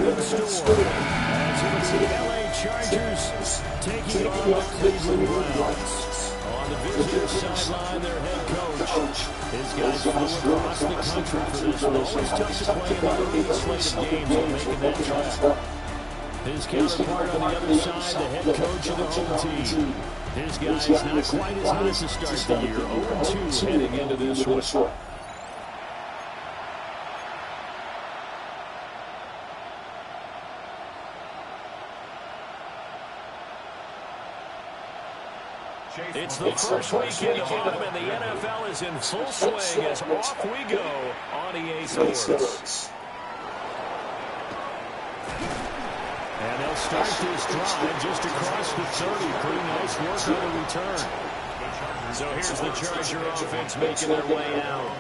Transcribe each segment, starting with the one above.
in store. As it'll be the LA Chargers taking on the Cleveland Browns. On the visitor sideline, their head coach. His guys flew across the country for this one. Always tough to play in the early slate of games when making that trip. His counterpart on the other side, the head coach of the home team. His guys not quite as hot to start the year. 0-2 heading into this one. It's the first weekend of autumn, and the NFL is in full swing as off we go on EA Sports. And they'll start this drive just across the 30. Pretty nice work on the return. So here's the Charger offense making their way out.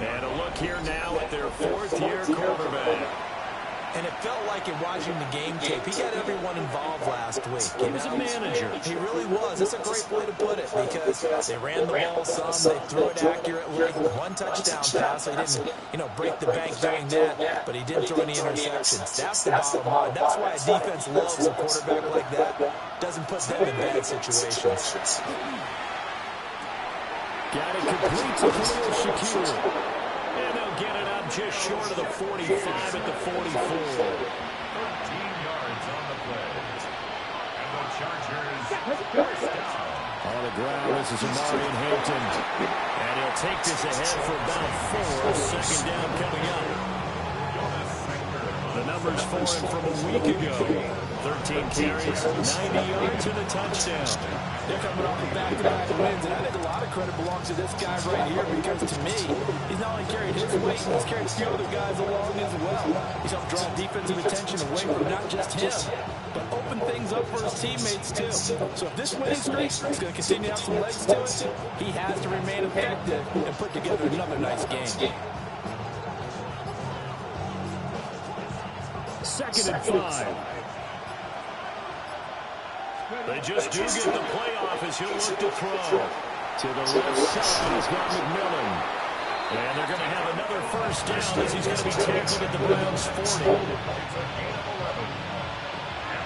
And a look here now at their fourth-year quarterback. And it felt like in watching the game tape, he got everyone involved last week. He was a manager. He really was. That's a great way to put it because they ran the ball some, they threw it accurately. One touchdown pass, so he didn't, break the bank doing that, but he didn't throw any interceptions. That's the bottom line. That's why a defense loves a quarterback like that. Doesn't put them in bad situations. Got it complete to Khalil Shakir. And they'll get it up just short of the 45 at the 44. 13 yards on the play. And the Chargers first down. On the ground, this is Amari and Hampton. And he'll take this ahead for about 4. Second down coming up. The numbers for him from a week ago. 13 carries, 90 yards and a touchdown. They're coming off the back-to-back wins, and I think a lot of credit belongs to this guy right here because, to me, he's not only carried his weight, he's carried a few other guys along as well. He's helped draw defensive attention away from not just him, but open things up for his teammates, too. So if this winning streak is going to continue to have some legs to it, he has to remain effective and put together another nice game. Second and 5. They just do get the play off as he'll look to throw. To the left side, he's got McMillan. And they're going to have another first down as he's going to be tackled at the Browns' 40. And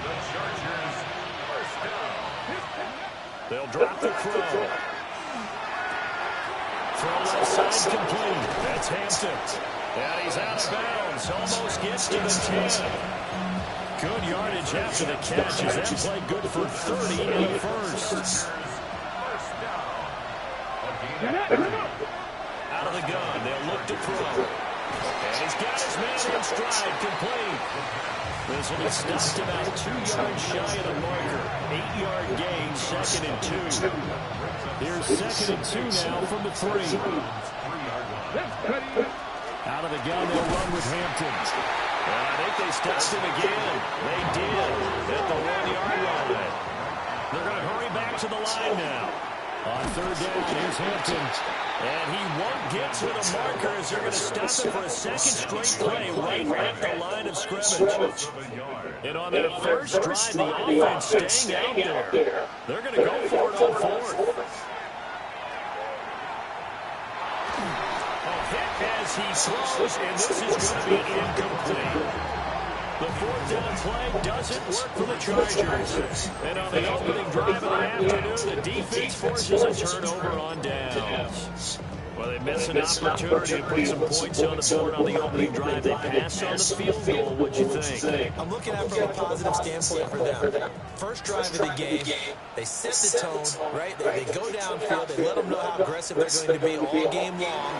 the Chargers first down. They'll drop the throw. Throw left side complete. That's Hampton. And he's out of bounds. Almost gets to the 10. Good yardage after the catch as that play good for 30 in the first. Out of the gun, they'll look to throw. And he's got his man in stride, complete. This will be stopped about 2 yards shy of the marker. 8-yard gain, second and 2. Here's second and 2 now from the 3. Out of the gun, they'll run with Hampton. And I think they stopped him again. They did at the 1-yard line. They're going to hurry back to the line now. On third down, here's Hampton. And he won't get to the marker as they're going to stop him for a second straight play right at the line of scrimmage. And on their first drive, the offense staying out there. They're going to go for it on fourth. As he throws, and this is going to be incomplete. The fourth down play doesn't work for the Chargers. And on the opening drive of the afternoon, the defense forces a turnover on downs. Well, they miss an opportunity to put some points on the board on the opening drive. They pass on the field goal. What'd you think? I'm looking at it from a positive standpoint for them. First drive of the game, they set the tone, right? They go downfield. They let them know how aggressive they're going to be all game long.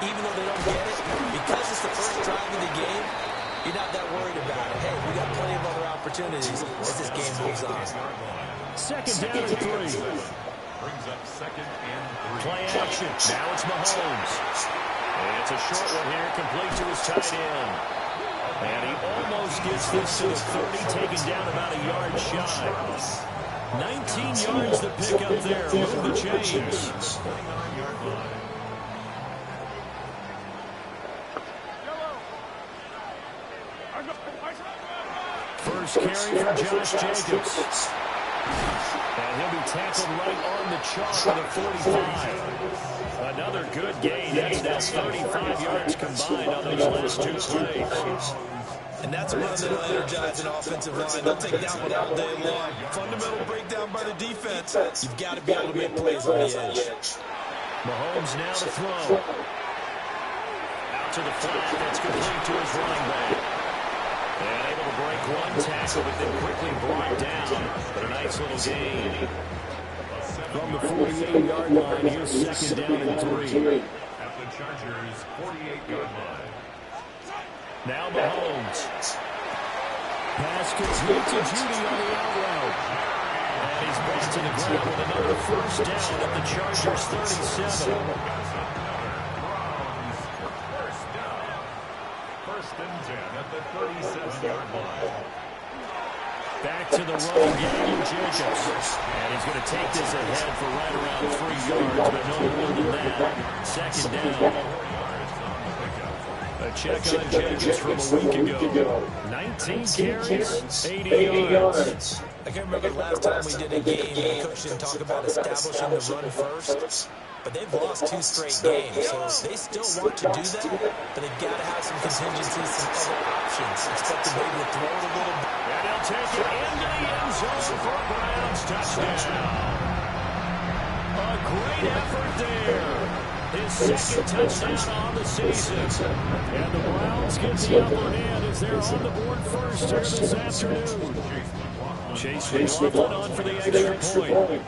Even though they don't get it, because it's the first drive of the game, you're not that worried about it. Hey, we got plenty of other opportunities as this game moves on. Second down and 3. Brings up second and 3. Play action. Now it's Mahomes. And it's a short one here, complete to his tight end. And he almost gets this to the 30, taken down about a yard shy. 19 yards to pick up there. Move the chains. First carry for Josh Jacobs. And he'll be tackled right on the chalk of the 45. Another good gain. That's 35 yards combined on those last 2 plays. And that's a run that'll energize an offensive line. They'll take that one all day long. Fundamental breakdown by the defense. You've got to be able to make plays on the edge. Mahomes now to throw. Out to the flat. That's complete to his running back. And able to break one tackle, but then quickly brought down. But a nice little gain. From the 48-yard line, here's second down and 3. At the Chargers' 48-yard line. Now Mahomes. Pass complete to Judy on the out route. And he's brought to the ground with another first down at the Chargers' 37. First down. First and 10 at the 37-yard line. Back to the running game, Jacobs. And he's going to take this ahead for right around 3 yards, but no more than that. Second down. A check on Jacobs from a week ago. 19 carries, 80 yards. I can't remember the last time we did a game and the coach didn't talk about establishing the run first. But they've lost 2 straight games, so they still want to do that. But they've got to have some contingencies, some other options. Expect the baby to throw it a little bit. And he'll take it into the end zone for a Browns touchdown. A great effort there. His second touchdown on the season. And the Browns get the upper hand as they're on the board first here this afternoon. Chase McLaughlin on for the extra point.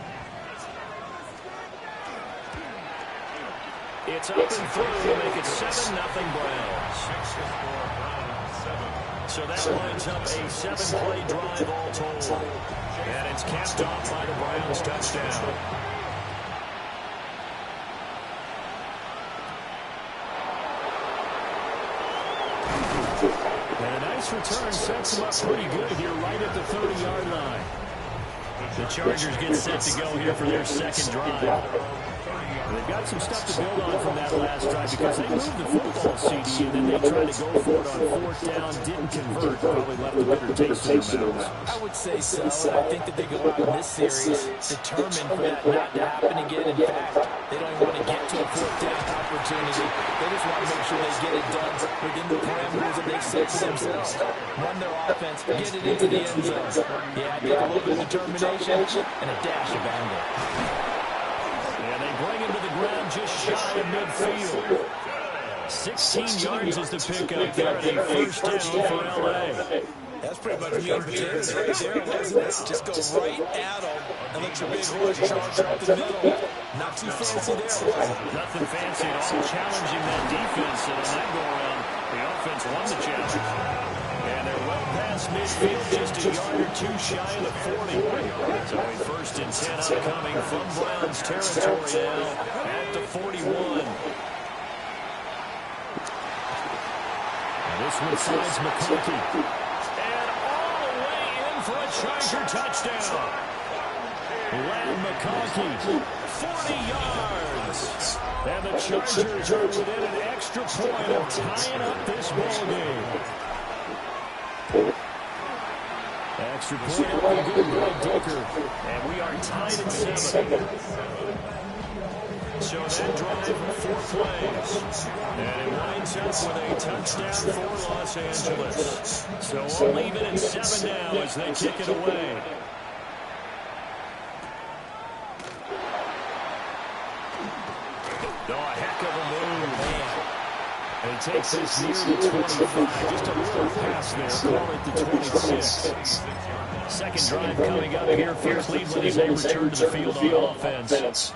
It's up and through to make it 7-0 Browns. So that lines up a 7-play drive all told. And it's capped off by the Browns touchdown. And a nice return sets him up pretty good here right at the 30-yard line. The Chargers get set to go here for their second drive. They've got some stuff to build on from that last drive because they moved the football CD and then they tried to go for it on fourth down, didn't convert, probably left a bitter taste in their mouths. I would say so. I think that they go out in this series determined for that not to happen again. In fact, they don't even want to get to a fourth down opportunity. They just want to make sure they get it done within the parameters that they set for themselves. Run their offense, get it into the end zone. Yeah, take a little bit of determination and a dash of anger. Bring him to the ground just shy of midfield. 16 yards is the pickup there, and a first down for L.A. That's pretty much mean potatoes right there, wasn't it? Just go right at them and let your big horse charge up the middle. Not too fancy there, was it? Nothing fancy at all. Challenging that defense, and on that go-around, the offense won the challenge. And they're well past midfield, just a yard or two shy of the 40. So a first and 10 upcoming from Browns territory now at the 41. And this one finds McConkey. And all the way in for a Charger touchdown. Lamb McConkey, 40 yards. And the Chargers are within an extra point of tying up this ball game. Extra point up and good by Dicker. And we are tied at 7. So that drive, 4 plays. And it winds up with a touchdown for Los Angeles. So we'll leave it at 7 now as they kick it away. Oh, a heck of a move, man. And he takes this near the 25. Just a little pass there. Call it the 26. Second drive coming up here for Cleveland as they return to the field on offense.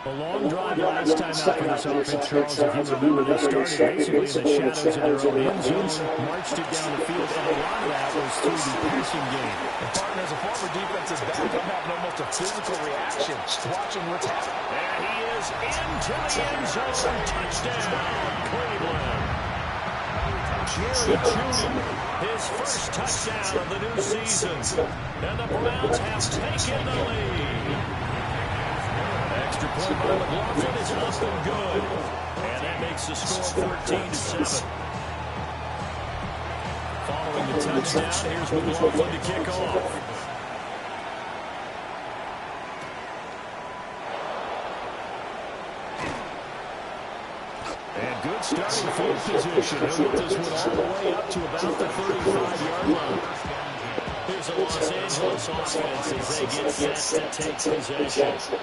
A long drive last time out for this offense, Charles. If you remember, they started basically in the shadows of their own end zone, marched it down the field, and a lot of that was through the passing game. And partner, as a former defensive back, I'm having almost a physical reaction watching what's happening. There he is into the end zone. Touchdown, Cleveland. Jerry Jeudy, his first touchdown of the new season. And the Browns have taken the lead. Extra point by McLaughlin is up and good. And that makes the score 14-7. Following the touchdown, here's McLaughlin to kick off. And good starting field position. He'll get this one all the way up to about the 35-yard line. Here's the Los Angeles offense as they get set to take possession.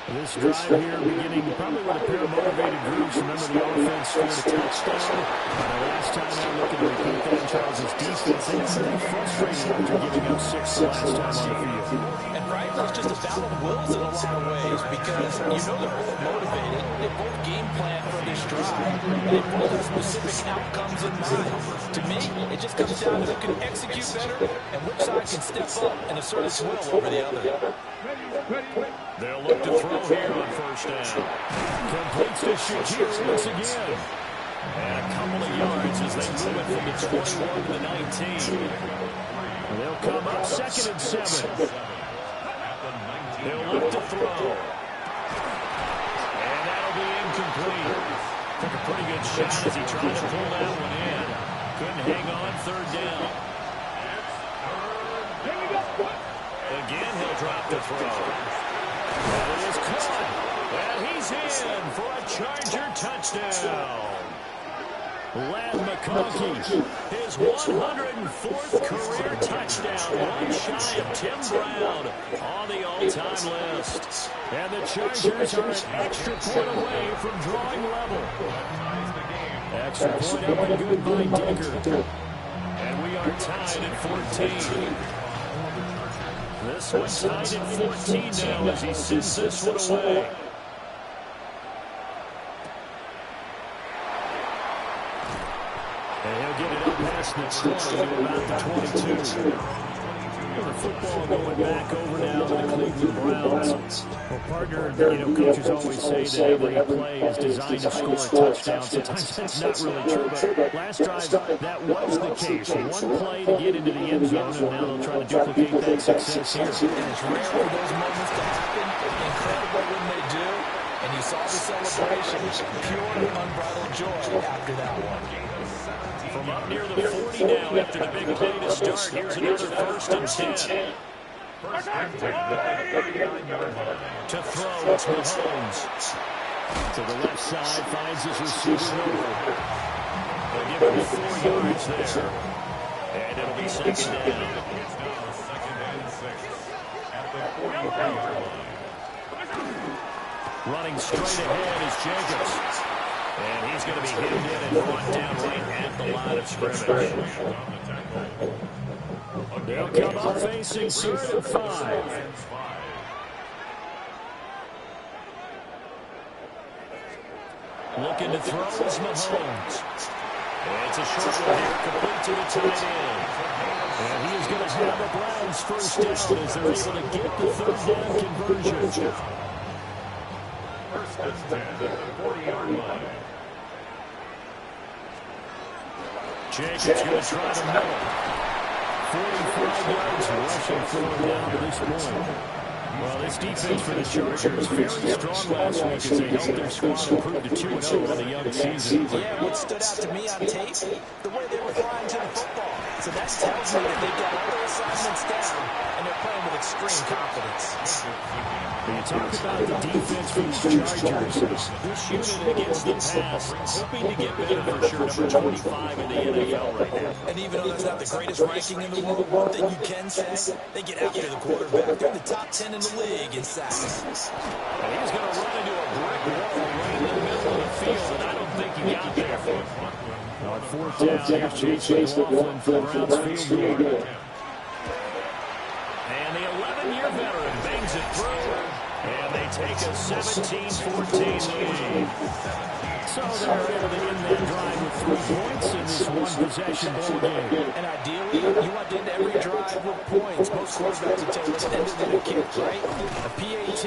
This drive here beginning probably with a pair of motivated groups. Remember, the offense scored a touchdown. The last time out, looking to repeat that, Charles' defense, they got pretty frustrated after giving up 6 the last time on the field. And frankly, it's just a battle of wills in a lot of ways because you know they're both motivated. They both game plan for this drive. And they both have specific outcomes in mind. To me, it just comes down to who can execute better and which side can step up and assert its will over the other. They'll look to throw here on first down. Completes to Shakir once again. And a couple of yards as they move it from the 21 to the 19. They'll come up 2nd and 7. They'll look to throw. And that'll be incomplete. Took a pretty good shot as he tried to pull that one in. Couldn't hang on 3rd down. Again, he'll drop the throw. And it is caught. And he's in for a Charger touchdown. Ladd McConkey, his 104th career touchdown, one shy of Tim Brown on the all-time list. And the Chargers are an extra point away from drawing level. Extra point up and good by Digger. And we are tied at 14. This one's tied at 14 now as he sends this one away. And he'll get it up past the 20 to about the 22. The football going back over now to the Cleveland Browns. Well, partner, coaches always say that every play is designed to score a touchdown. Sometimes that's not really true, but last drive, that was the case. One play to get into the end zone, and now they'll try to duplicate that success here. And it's rare for those moments to happen. Incredible when they do. And you saw the celebration. Pure, unbridled joy after that one. From up near the 40 now after the big play to start. Here's another 1st and 10. To throw, it's Mahomes. To the left side, finds his receiver over. They'll give him 4 yards there. And it'll be 2nd down. Running straight ahead is Jacobs. And he's going to be hit in and brought down right at the line of scrimmage. They'll come up facing 3rd and 5. Looking to throw is Mahomes. It's a short one here, complete to the tight end. And he is going to have the Browns 1st down as they're able to get the 3rd down conversion. 1st and 10 at the 40-yard line. Jacobs going to try the middle. 45 yards rushing forward down to this point. Well, this defense for the Chargers very strong last week as they helped their squad improve to 2-0 in the young season. Yeah, what stood out to me on tape, the way they were flying to the football. So that tells me that they've got all their assignments down, and they're playing with extreme confidence. When you talk about the defense for these Chargers, this unit against the pass, hoping to get better for sure. Number 25 in the NFL right now. And even though that's not the greatest ranking in the world, one thing you can say, they get after the quarterback. They're in the top 10 in the league in sacks. And he's going to run into a brick wall right in the middle of the field, and I don't think he got there. On 4th down, here's Chase McLaughlin for the Browns field goal. And the 11-year veteran bangs it through. And they take a 17-14 lead. So they're able to end that drive with 3 points in this one-possession ball game. And ideally, you want to end every drive with points. Most quarterbacks will tell you let's end it with a kick, right? A PAT,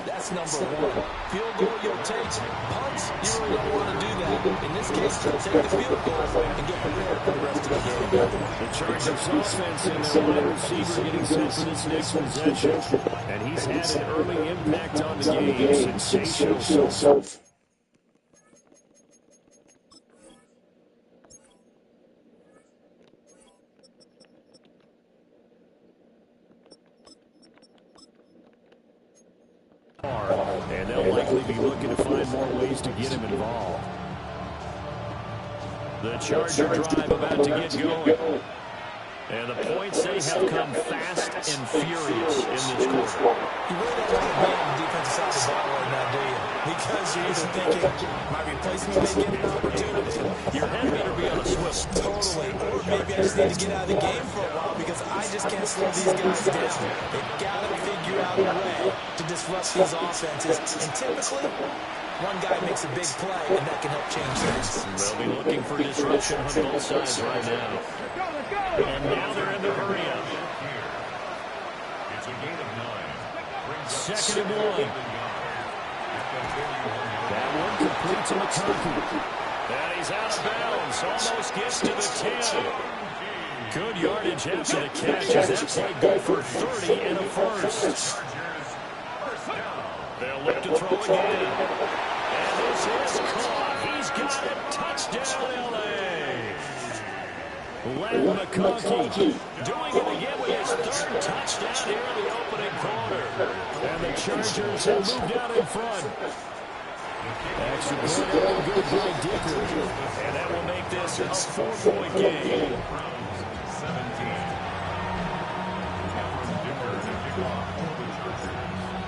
that's number 1. Field goal, you'll take. Punts, you really don't want to do that. In this case, you'll take the field goal and get prepared for the rest of the game. The Chargers offense and their wide receiver getting set for this next possession. And he's had an early impact on the game. Sensational. And they'll likely be looking to find more ways to get him involved. The Charger drive about to get going. And the points, they have come fast and furious in this quarter. You really don't want to be on the defensive side of the ball right now, do you? Because you're either thinking, my replacement may get an opportunity. Your head better be on a swivel. Totally. Or maybe I just need to get out of the game for a while because I just can't slow these guys down. They've got to figure out a way to disrupt these offenses. And typically, one guy makes a big play, and that can help change things. They'll be looking for disruption on both sides right now. And now they're in the hurry-up. It's a gain of 9. Second and 1. That one complete to McConkey. And he's out of bounds. Almost gets to the 10. Good yardage after the catch as that play go for 30 and a first. They'll look to throw again. And this is caught. He's got it. Touchdown, L.A. Len McConkey doing it again with his third touchdown here in the opening quarter. And the Chargers have moved out in front. Extra point, good by Dicker. And that will make this a 4-point game.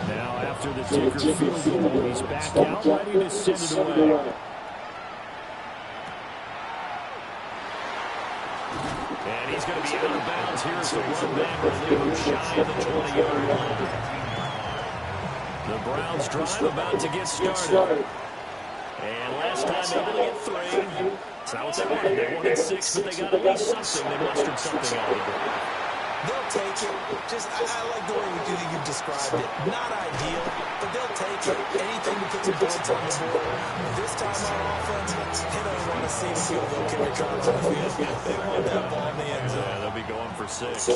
Now after the Dicker field goal, he's back out, ready to send it away. And he's going to be out of bounds here as the run-back relieves shy of the 20-yard line. The Browns drive about to get started. And last time able to get 3. It's not what they wanted. They wanted 6, but they got at least something. They mustered something out of it. They'll take it. I like the way you've described it. Not ideal, but they'll take it. Anything to put some points on the board. This time on offense, they don't want to see the field goal kicker come on the field. They want that ball in the end zone. Yeah, they'll be going for 6.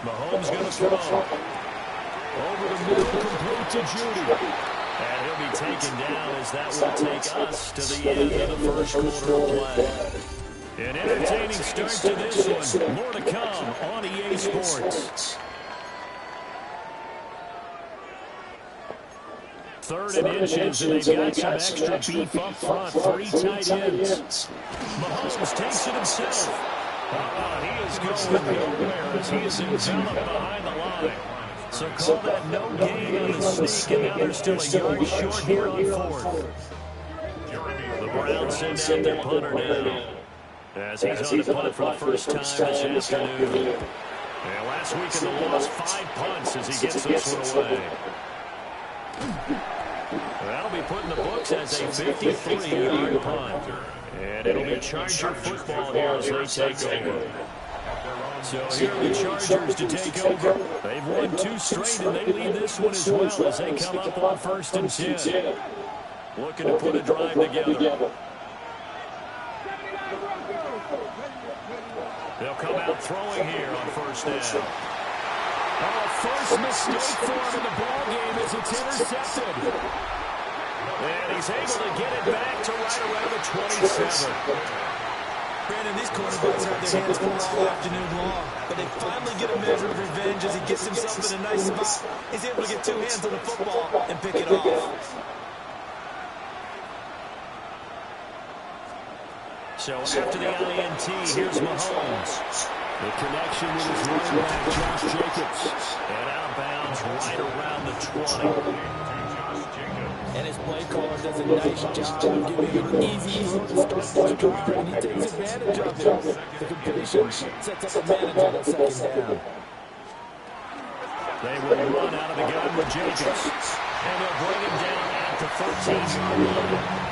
Mahomes going to throw. Over the middle, complete to Judy. And he'll be taken down as that will take us to the end of the first quarter of play. An entertaining start to this one. More to come on EA Sports. 3rd and inches, and they've got some extra beef up front. 3 tight ends. Mahomes takes it himself. He is going nowhere as he is enveloped behind the line. So call that no gain on the sneak, and now they're still a yard short here on 4th. The Browns send out their punter now, as he's on the punt for the first time this afternoon. And last week in the loss, 5 punts as he gets this one away. That'll be put in the books as a 53-yard punt. And it'll be Charger football here as they take over. So here are the Chargers to take over. They've won 2 straight, and they lead this one as well as they come up on 1st and 10. Looking to put a drive together. They'll come out throwing here on 1st down. First mistake for him in the ballgame as it's intercepted. And he's able to get it back to right around the 27. Brandon, these quarterbacks have their hands full all afternoon long, but they finally get a measure of revenge as he gets himself in a nice spot. He's able to get 2 hands on the football and pick it off. So after the INT, here's Mahomes. The connection with his running back, Josh Jacobs. And out of bounds right around the 20. And his play caller does a nice job of giving him an easy road to start his car, and he takes advantage of it. The completion sets up a manageable 2nd down. They will run out of the gun with Jacobs. And they'll bring him down at the 13-yard line.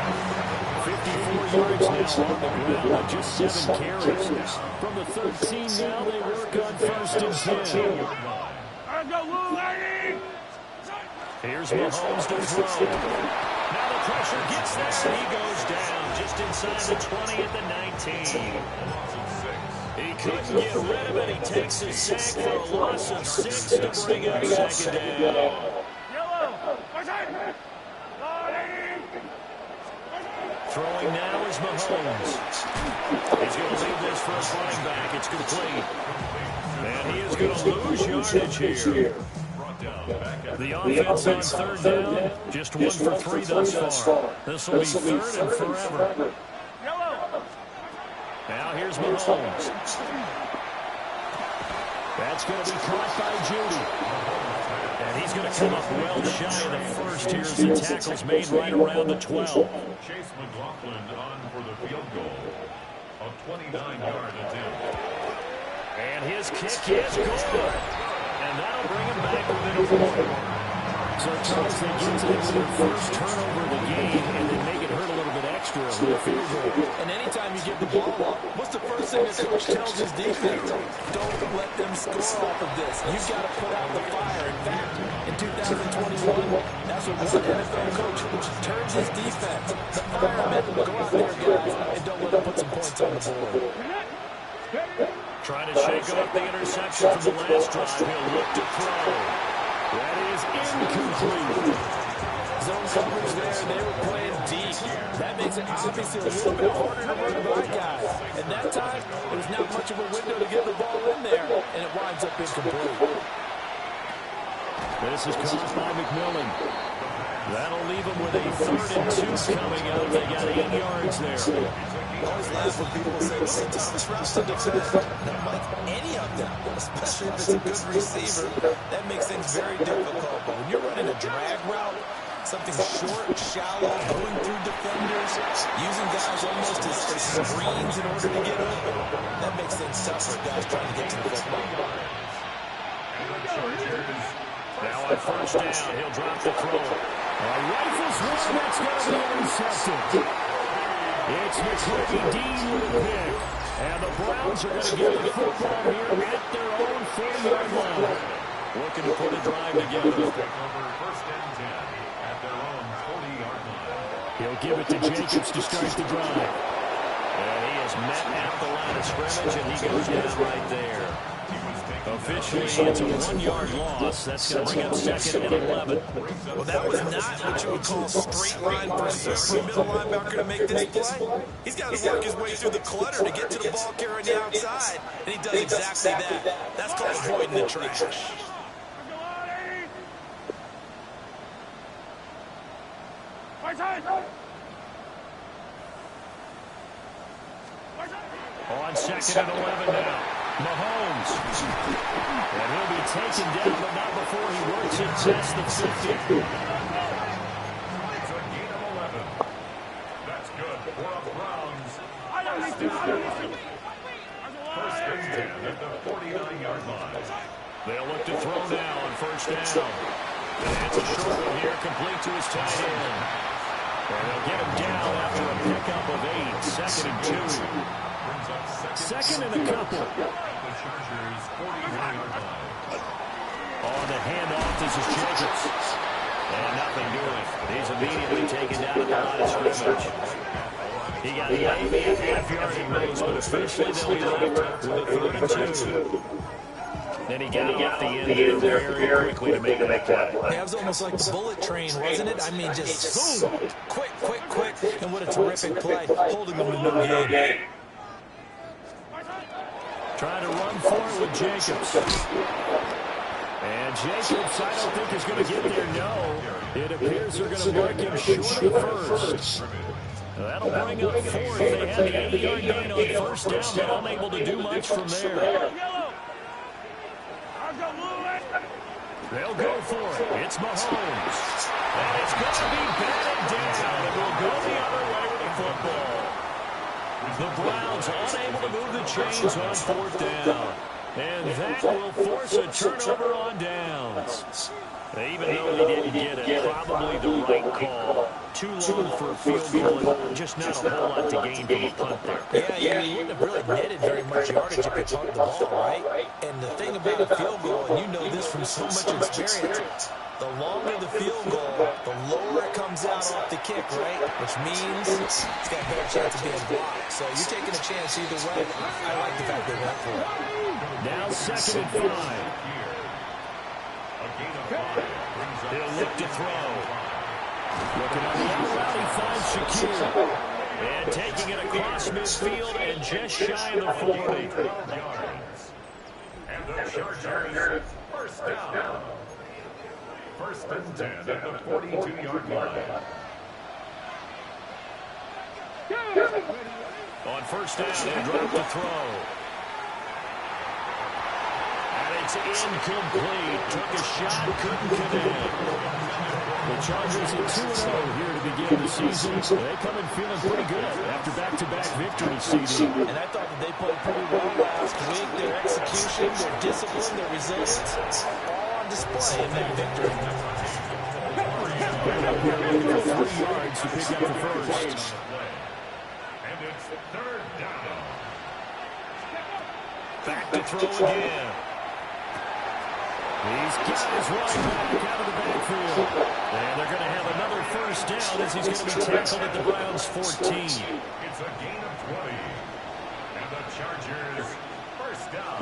54 yards now on the ground with just 7 carries. From the 13 now they work on 1st and 10. Here's Mahomes to throw. Now the pressure gets there, and he goes down just inside the 20 at the 19. He couldn't get rid of it. He takes a sack for a loss of 6 to bring up 2nd down. Throwing now is Mahomes. He's going to leave this for a running back. It's complete. And he is going to lose yardage here. The offense on third down, just 1 for 3 thus far. This will be third and forever. Now here's Mahomes. That's going to be caught by Judy. And he's going to come up well shy of the first here as the tackle's made right around the 12. Chase McLaughlin on for the field goal. A 29-yard attempt. And his kick is good. And that'll bring him back within a point. So Charles, they get to their first turnover of the game and then make it hurt a little bit extra with a field goal. And anytime you give the ball up, what's the first thing the coach tells his defense? Don't let them score off of this. You've got to put out the fire. In fact, in 2021, that's what one NFL coach turns his defense. The firemen, go out there, guys, and don't let them put some points on the board. Trying to shake off the interception from the last drive. He'll look to throw. That is incomplete. Zone coverage there. They were playing deep. That makes it obviously a little bit harder to run by guys. And that time, there's not much of a window to get the ball in there, and it winds up incomplete. This is caught by McMillan. That'll leave him with a 3rd and 2 coming up. They got 8 yards there. I always laugh when people say, what's the toughest route to defend? Not like any of them, especially if it's a good receiver. That makes things very difficult. But when you're running a drag route, something short, shallow, going through defenders, using guys almost as screens in order to get open, that makes things tough for guys trying to get to the football. Now on first down, he'll drop the throw. Rifles one, that's going to be intercepted. It's McCurdy Dean with a pick. And the Browns are going to get the football here at their own 40-yard line. Looking to put a drive together. First and 10 at their own 40-yard line. He'll give it to Jacobs to start the drive. And he is met at the line of scrimmage, and he goes down right there. Officially, it's a 1-yard loss. That's going to bring up 2nd and 11. Well, that was not what you would call straight line pursuit for a middle linebacker to make this play. He's got to work his way through the clutter to get to the ball carrier on the outside, and he does exactly that. That's called avoiding the trash. On 2nd and 11 now. Mahomes. And he'll be taken down, but not before he works it past the 50. It's a gain of 11. That's good for the Browns. First and 10 at the 49-yard line. They'll look to throw now on first down. And that's a short one here, complete to his tight end. And they'll get him down after a pickup of 8. 2nd and 2. 2nd and a couple. On the handoff, this is Jacobs. And nothing doing. He's immediately taken down at the line of scrimmage. He got maybe a half-yard in moves, but officially they'll be left with a 3rd and 2. Then he got off the end there very quickly to make that play. That was almost like the bullet train, wasn't it? I mean, just boom, quick, and what a terrific play, holding them to no gain. Trying to run forward with Jacobs. And Jacobs, I don't think is going to get there, no. It appears they're going to mark him short of first. That'll bring up 4th. They had the 80-yard gain on first down, but unable to do much from there. They'll go for it. It's Mahomes. And it's going to be batted down. It will go the other way with the football. The Browns unable to move the chains on 4th down. And that will force a turnover on downs. Even though they didn't get it, probably the right call. Too long for a field goal and just not a whole lot to gain from a punt there. Yeah, you wouldn't have really netted very much yardage if you punt the ball, right? And the thing about a field goal, and you know this from so much experience, the longer the field goal, the lower it comes out off the kick, right? Which means it's got a better chance of being blocked. So you're taking a chance either way. I like the fact they went for it. Now 2nd and 5. He'll look to throw. Looking on the other route, he finds Shakir. And taking it across midfield and just shy of the 40. And the Chargers, first down. First and 10 at the 42-yard line. On first down, they drop the throw. And it's incomplete. Took a shot, couldn't connect. The Chargers at 2-0 here to begin the season. They come in feeling pretty good after back-to-back victory seeding. And I thought that they played pretty well last week. Their execution, their discipline, their resilience, all on display in that victory. Looking for 3 yards to pick up the first. And it's third down. Back to throw again. He's got his running back out of the backfield. And they're going to have another first down as he's going to be tackled at the Browns' 14. It's a gain of 20. And the Chargers first down.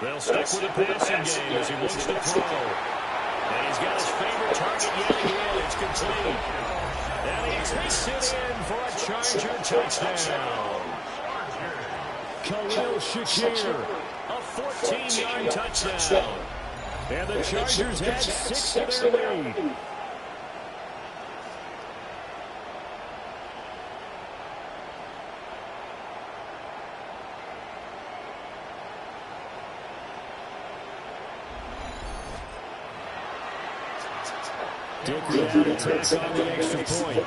They'll stick with the passing game as he looks to throw. And he's got his favorite target yet again. It's complete. And he takes it in for a Charger touchdown. Khalil Shakir, a 14-yard touchdown. And the Chargers had 6 to their lead. Dicker down to tack on the extra point.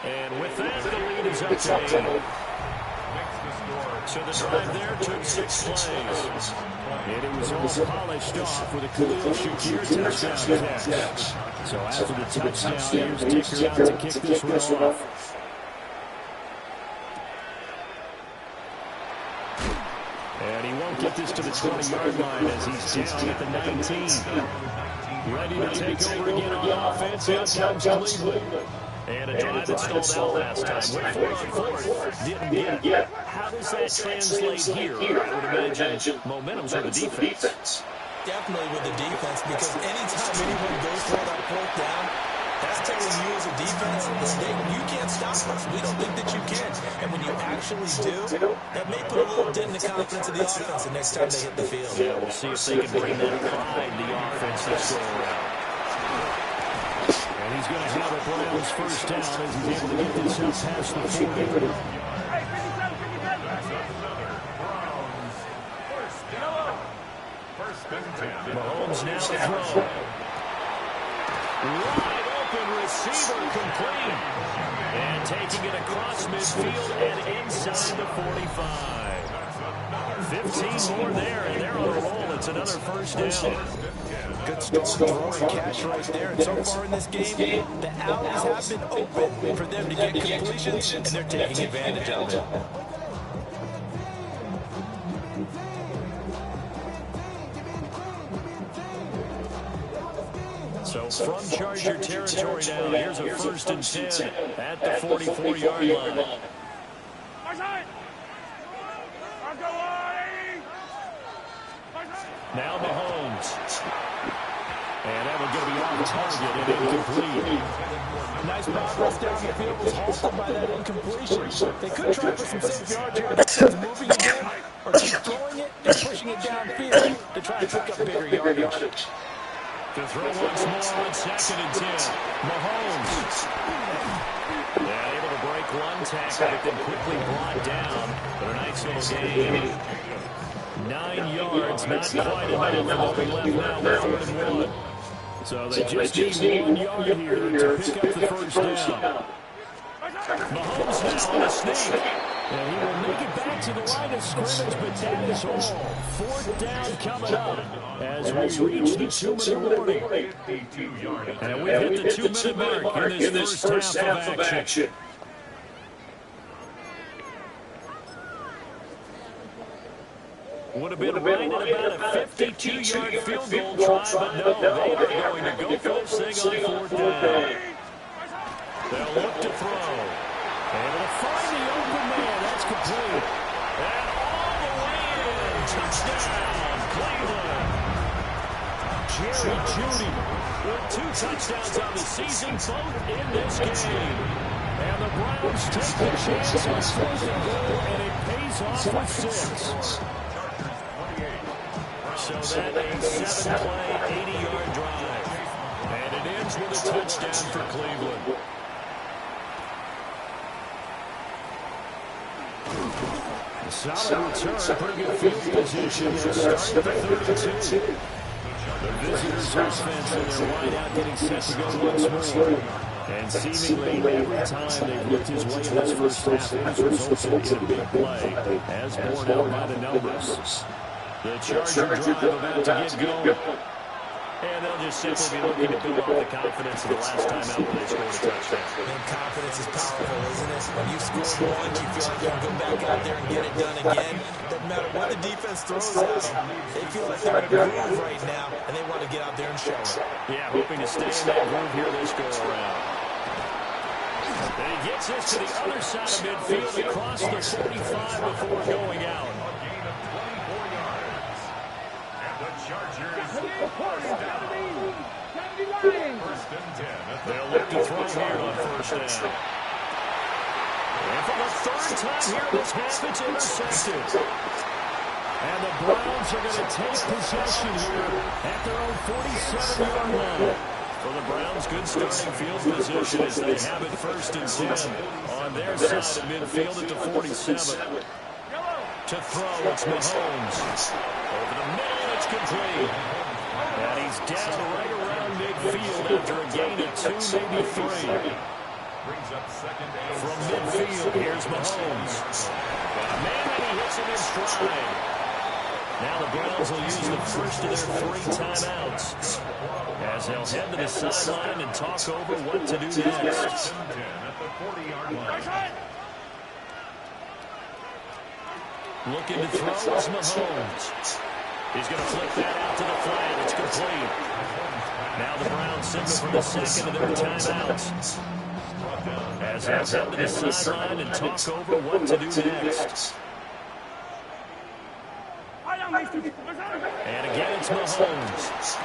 And with that, the lead is up to 8. So the drive there took 6 plays. And it was all polished off with a Khalil Shakir touchdown catch. So after the touchdown, here's Dicker out to kick this one off. And he won't get this to the 20-yard line as he's down at the 19. Ready to take over again on offense. Here comes Cleveland. And a drive that stalled out last time. Went for it, didn't get. How does that translate here? I would imagine momentum's with the defense. Definitely with the defense, because anytime anyone goes for that fourth down, that's telling you as a defense that you can't stop us. We don't think that you can. And when you actually do, that may put a little dent in the confidence of the offense the next time they hit the field. Yeah, we'll see if they can bring that pride the offense this go around. And he's going to have a Browns first down as he's able to get this up past the 40. Mahomes now to throw. Wide open receiver complete. And taking it across midfield and inside the 45. 15 more there, and they're on a roll. It's another first down. Good start, throwing catch right there. And so far in this game, the alleys have been open for them to get completions, and they're taking advantage of it. So from Charger territory now, here's a first and 10 at the 44-yard line. Now Mahomes. And that one going to be on target and incomplete. Nice progress down the field was halted by that incompletion. They could try for some safe yards here, but moving again, or keep throwing it and pushing it downfield to try and pick up bigger yardage. To throw once more on 2nd and 10. Mahomes. Yeah, able to break one tackle, but then quickly brought down. But a nice little gain. 9 yards, not quite enough. They'll be left now with 3rd and 1. So they just need 1 yard here to pick up the first down. Mahomes now on a sneak. And he will make it back to the line of scrimmage, but that is all. 4th down coming up as we reach the 2-minute warning. And we've hit the 2-minute mark in this first half of action. Would have been right at about a 52-yard field goal try, but no, they are going to go for this thing on 4th down. They'll look to throw. And it'll find the open man. That's complete. And all the way in. Touchdown, Cleveland. Jerry Jeudy with 2 touchdowns on the season, both in this game. And the Browns take the chance on 4th and goal, and it pays off with 6. So that a 7-play, 80-yard drive. And it ends with a touchdown for Cleveland. Solid return, pretty good field position. Start at the 32. The visitors' offense and their wideout getting set to go once more. And seemingly every time they've looked his way in this first half, it has resulted in a big play, as borne out by the numbers. The Charger drive about to get going. And they'll just simply be looking to build off the confidence of the last time out when they scored a touchdown. And confidence is powerful, isn't it? When you score once, you feel like you can go back out there and get it done again. Doesn't matter what the defense throws at them. They feel like they're in a groove right now, and they want to get out there and show it. Yeah, hoping to stay in that groove here this go-around. And he gets this to the other side of midfield across the 45 before going out. They'll look to throw here on first down. And for the third time here this half, it's intercepted. And the Browns are going to take possession here at their own 47-yard line. For the Browns, good starting field position as they have it first and 10 on their side of midfield at the 47. To throw, it's Mahomes. Over the middle, it's complete. And he's down right around midfield after a gain of 2, maybe 3. From midfield, here's Mahomes. Man, and he hits him in stride. Now the Browns will use the first of their 3 timeouts as they'll head to the sideline and talk over what to do next. Looking to throw is Mahomes. He's going to flip that out to the flat. It's complete. Now the Browns signal for the second of their timeouts as they'll head to the sideline and talk over what to do next. And again, it's Mahomes.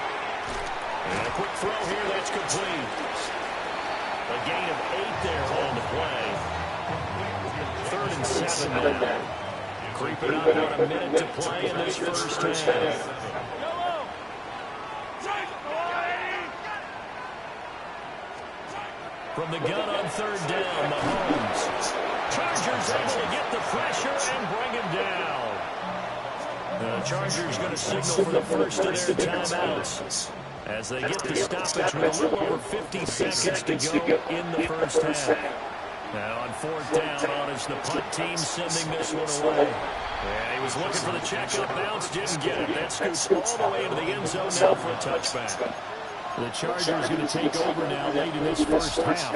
And a quick throw here, that's complete. A gain of 8 there on the play. 3rd and 7 now. Creeping up on a minute to play in this first half. From the gun on 3rd down, Mahomes. Chargers able to get the pressure and bring him down. The Chargers going to signal for the first of their timeouts as they get the stoppage with a little over 50 seconds to go in the first half. Now on 4th down on is the punt team sending this one away. Yeah, he was looking for the check-up bounce, didn't get it. That scoots all the way into the end zone now for a touchback. The Chargers going to take over now late in this first half.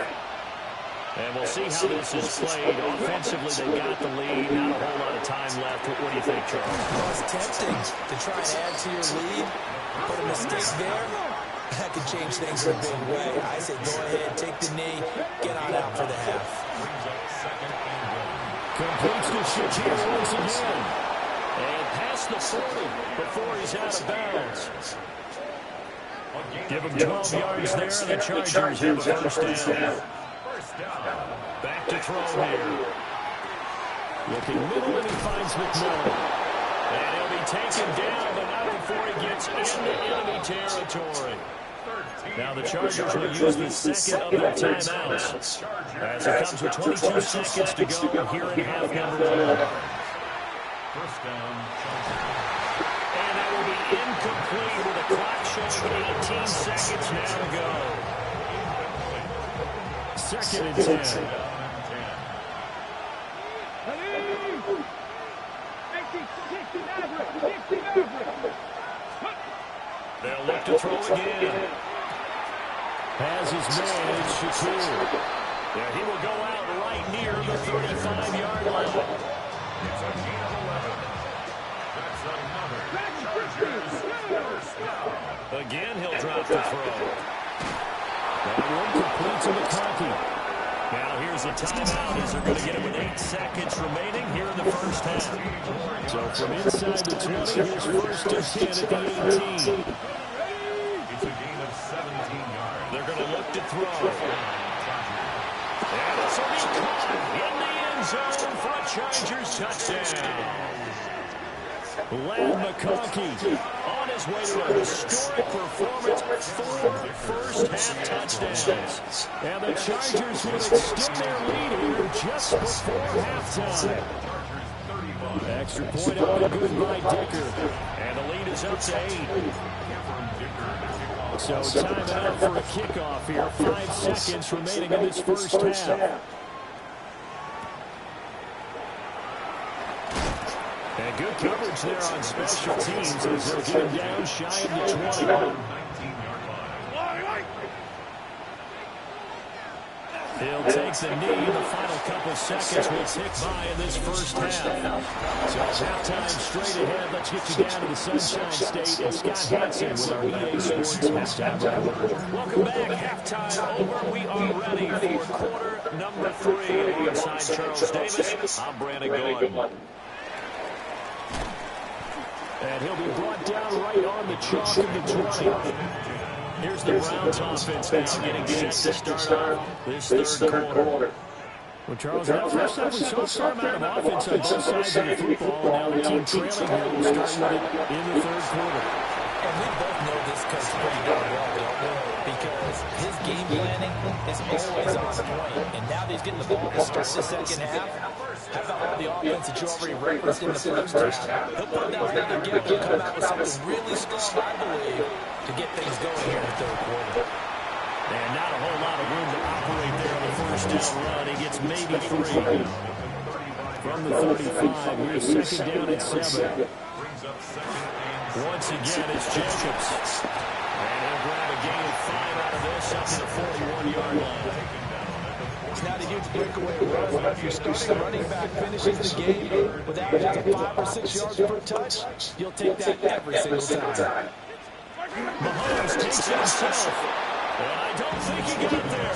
And we'll see how this is played. Offensively, they got the lead. Not a whole lot of time left. What do you think, Charles? Well, it's tempting to try and add to your lead. But a mistake there, that could change things in a big way. I say go ahead, take the knee, get on out for the half. Completes to Shakir once again. And past the 40 before he's out of bounds. Give him 12 yards there, and the Chargers have a first down. Back to throw here. Looking middle, and he finds McMillan. And he'll be taken down, but not before he gets into enemy territory. Now the Chargers will use the second of their timeouts as it comes with 22 seconds to go here in half number 1. First down. And that will be incomplete with a clock showing 18 seconds now to go. 2nd and 10. They'll look to throw again. Has his man, it's Shakir. Yeah, he will go out right near the 35-yard line. It's a gain of 11. That's another Chargers first down. Again, he'll drop the throw. That one complete to McCarthy. Now here's a timeout as they're going to get it with 8 seconds remaining here in the first half. So from inside the 20, here's 1st and 10 at the 18. It's a gain of 17 yards. They're going to look to throw. And this will be caught in the end zone for a Chargers touchdown. Lad McConkey on his way to a historic performance, 4 first-half touchdowns. And the Chargers would extend their lead here just before halftime. Extra point up and good by Dicker. And the lead is up to 8. So time out for a kickoff here. 5 seconds remaining in this first half. And good coverage there on special teams as they'll get him down shy of the 20. He'll take the knee. The final couple seconds will tick by in this first half. So halftime straight ahead. Let's get you down to the Sunshine State and Scott Hansen with our EA Sports halftime report. Welcome back. Halftime over. We are ready for quarter number 3. Alongside Charles Davis, I'm Brandon Gordon. And he'll be brought down right on the chalk of the 20. Here's the Browns offense now getting set to start off this third quarter. Well, Charles, that first time we saw a fair amount of offense on both sides of the football. Now the team trailing here will start with it in the third quarter. And we both know this coach pretty darn well, don't we? Because his game planning is always on point. And now that he's getting the ball to start the second half, how about all the offense that you already referenced in the first half? He'll put that all together and come out with something really strong, I believe, to get things going here in the third quarter. And not a whole lot of room to operate there on the first down run. He gets maybe 3. From the 35, here's second down at 7. Once again, it's Jacobs. And he'll grab a gain of 5 out of this up to the 41-yard line. It's not a huge breakaway run, but if your starting running back finishes the game with averages of 5 or 6 yards per touch, you'll take that every single time. Mahomes takes it himself. And I don't think he got there.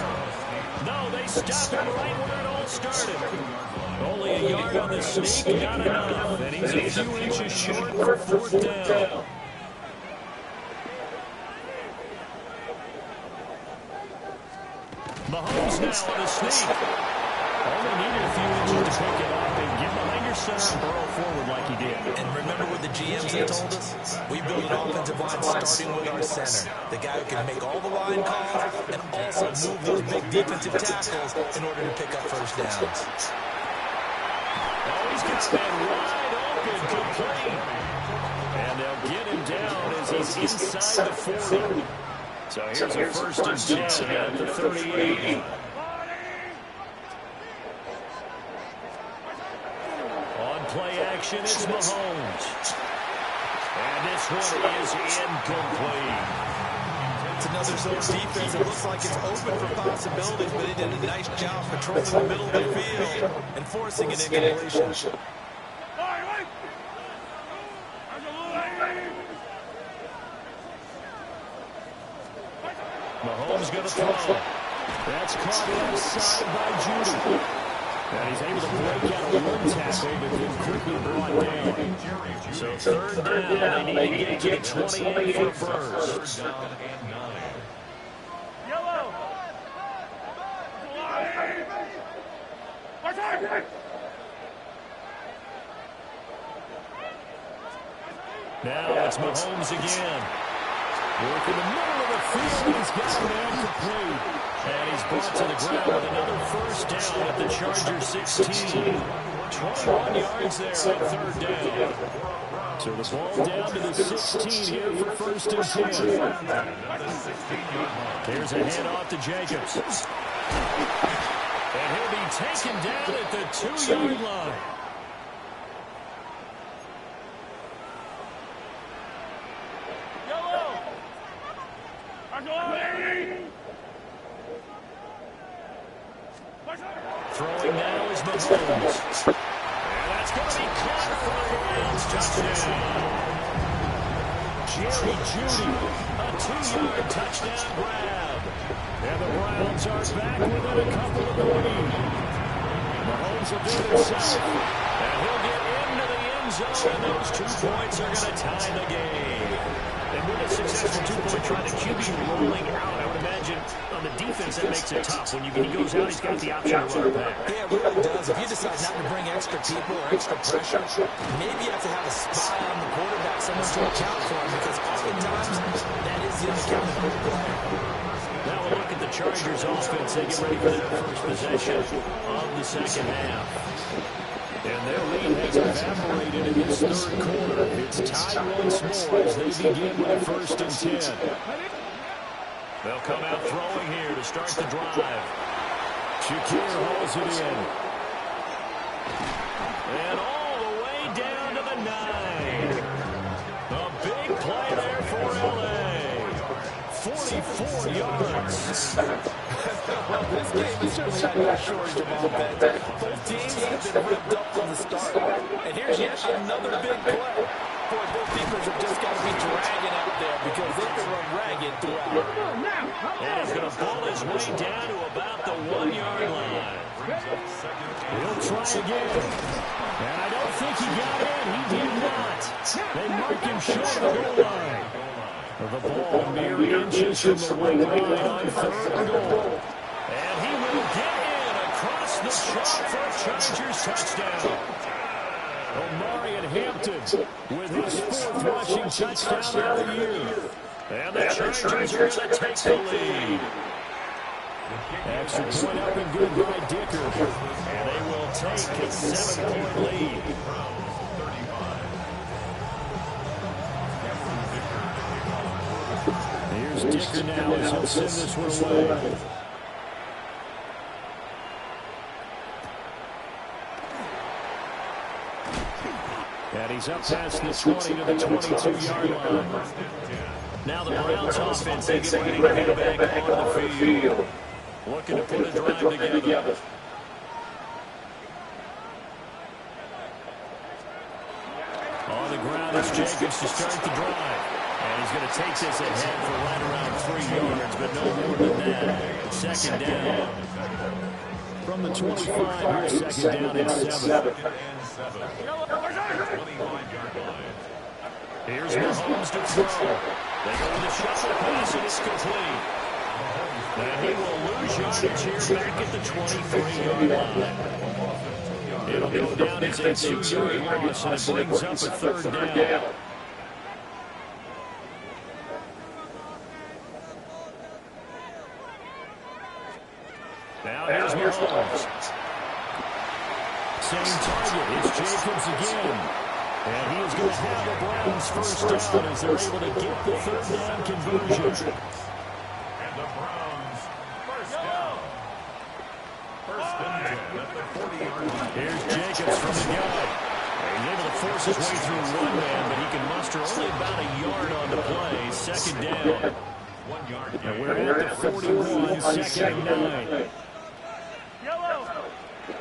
No, they stopped him right where it all started. Only a yard on the sneak, not enough. And he's a few inches short for fourth down. Mahomes now on the sneak. Only needed a few inches to pick it up and get behind your center and burrow forward like he did. And remember what the GMs have told us? We build an offensive line starting with our center. The guy who can make all the line calls and also move those big defensive tackles in order to pick up first downs. Oh, he's got that wide open, complete. And they'll get him down as he's inside the 40. So here's a first and 10 at the 38. On play action, it's Mahomes. And this one is incomplete. It's another zone defense. It looks like it's open for possibilities, but they did a nice job patrolling the middle of the field and forcing an incompletion. Mahomes going to throw. That's caught inside by Judy. And he's able to break out a one tackle, but then quickly brought down. So third down, they need to get to the 28 for first. Now it's Mahomes again. Work in the middle of the field. He's got a man complete. And he's brought to the ground with another first down at the Chargers 16. 21 yards there on third down. So the ball down to the 16 here for first and 10. Here's a handoff to Jacobs. And he'll be taken down at the 2-yard line. Throwing now is Mahomes. And that's going to be caught for the Lions touchdown. Jerry Judy, a 2-yard touchdown grab. And the Browns are back within a couple of the lead. Mahomes will do it himself. And he'll get into the end zone, and those 2 points are going to tie the game. And with a successful 2-point try, the QB rolling out, I would imagine on the defense that makes it tough. When he goes out, he's got the option to run back. Yeah, it really does. because if you decide not to bring extra people or extra pressure, maybe you have to have a spy on the quarterback, someone to account for him, because oftentimes that is the unaccountable player. Now we'll look at the Chargers offense. They get ready for their first possession of the second half. And their lead has evaporated in this third quarter. It's tied once more as they begin with a 1st and 10. They'll come out throwing here to start the drive. Shakir hauls it in. And all the way down to the 9. A big play there for L.A. 44 yards. Well, this game has certainly had no shortage of offense. Both teams have been ripped up from the start. And here's yet another big play. Boy, both defenses have just got to be dragging out there because they can run ragged throughout. And he's going to ball his way down to about the 1-yard line. He'll try again. And I don't think he got in. He did not. They mark him short of the goal line. The ball mere inches from the white line on 3rd and goal. And he will get in across the chalk for a Chargers touchdown. Omarion Hampton with his 4th rushing touchdown of the year. And the Chargers are going to take the lead. Extra point up and good by Dicker. And they will take a 7-point lead. Here's Dicker now as he'll send this one away. And he's up past the 20 to the 22-yard line. Now the Browns offense, they get ready to head back on the field. Looking to put a drive together. On the ground is Jacobs to start the drive. And he's going to take this ahead for right around 3 yards, but no more than that. 2nd down. From the 25, here's 2nd down and 7. Here's Mahomes to throw. They go with the shuffle pass, and it's complete. And he will lose yardage here back at the 23-yard line. It'll go down as a 2-yard loss, and it brings up a 3rd down. Now here's Mahomes. Same target. It's Jacobs again. And he is going to have the Browns 1st down as they're able to get the 3rd down conversion. And the Browns 1st down. 1st and 10 at the 40-yard line. Here's Jacobs from the gun. He's able to force his way through one man, but he can muster only about a yard on the play. 2nd down. 1 yard. And we're at the 41, 2nd and 9.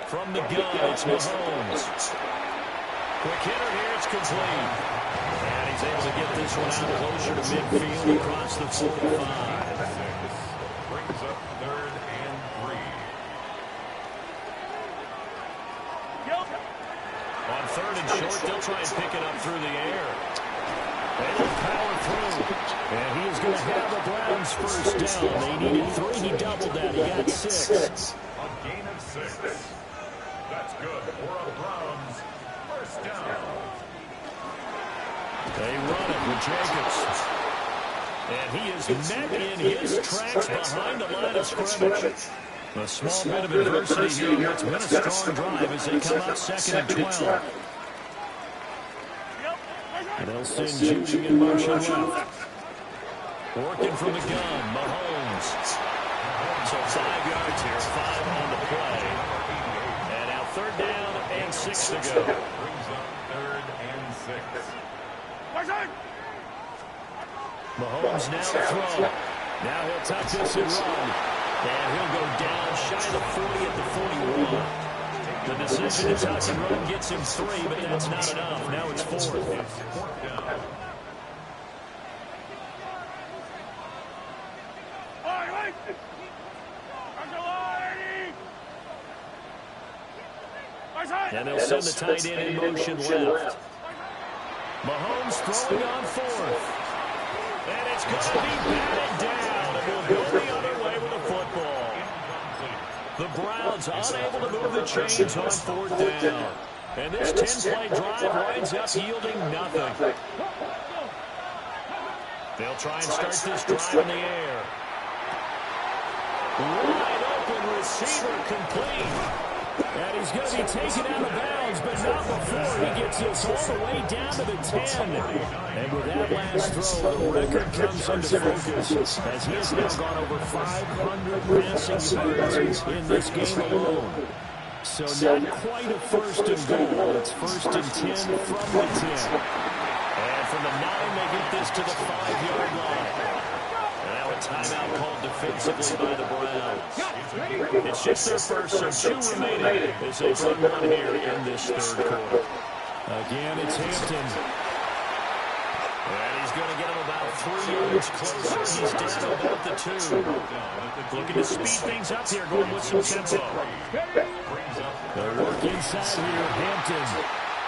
From the gun, it's Mahomes. Quick hitter here, it's complete. And he's able to get this one out closer to midfield across the 45. Brings up 3rd and 3. On 3rd and short, they'll try and pick it up through the air. And they'll power through. And he is going to have the Browns 1st down. They needed 3. He doubled that. He got 6. A gain of 6. That's good for a Browns 1st down. They run it with Jacobs. And he is met in his tracks behind the line of scrimmage. A small bit of adversity here on what's been a strong drive as they come up 2nd and 12. And they'll send Judy in motion left. Working from the gun, Mahomes. So 5 yards here, 5 on the play. And now 3rd down and 6 to go. Brings up 3rd and 6. Mahomes now throw. Now he'll touch this and run. And he'll go down shy of the 40 at the 41. The decision to touch and run gets him 3, but that's not enough. Now it's 4th. It's 4th down. And they'll send the tight end in motion left. Mahomes throwing on 4th. And it's going to be batted down. And we'll go the other way with the football. The Browns unable to move the chains on fourth down. And this 10-play drive winds up yielding nothing. They'll try and start this drive in the air. Wide open receiver complete. And he's going to be taken out of bounds, but not before he gets this all the way down to the 10. And with that last throw, the record comes into focus as he has now gone over 500 passing yards in this game alone. So not quite a first and goal. It's first and 10 from the 10. And from the 9, they get this to the 5-yard line. And now a timeout called defensively by the Browns. It's just their first, so 2 remaining as they run one here in this third quarter. Again, it's Hampton. And he's going to get him about 3 yards closer. He's down about the 2. Looking to speed things up here, going with some tempo. They'll work inside here, Hampton.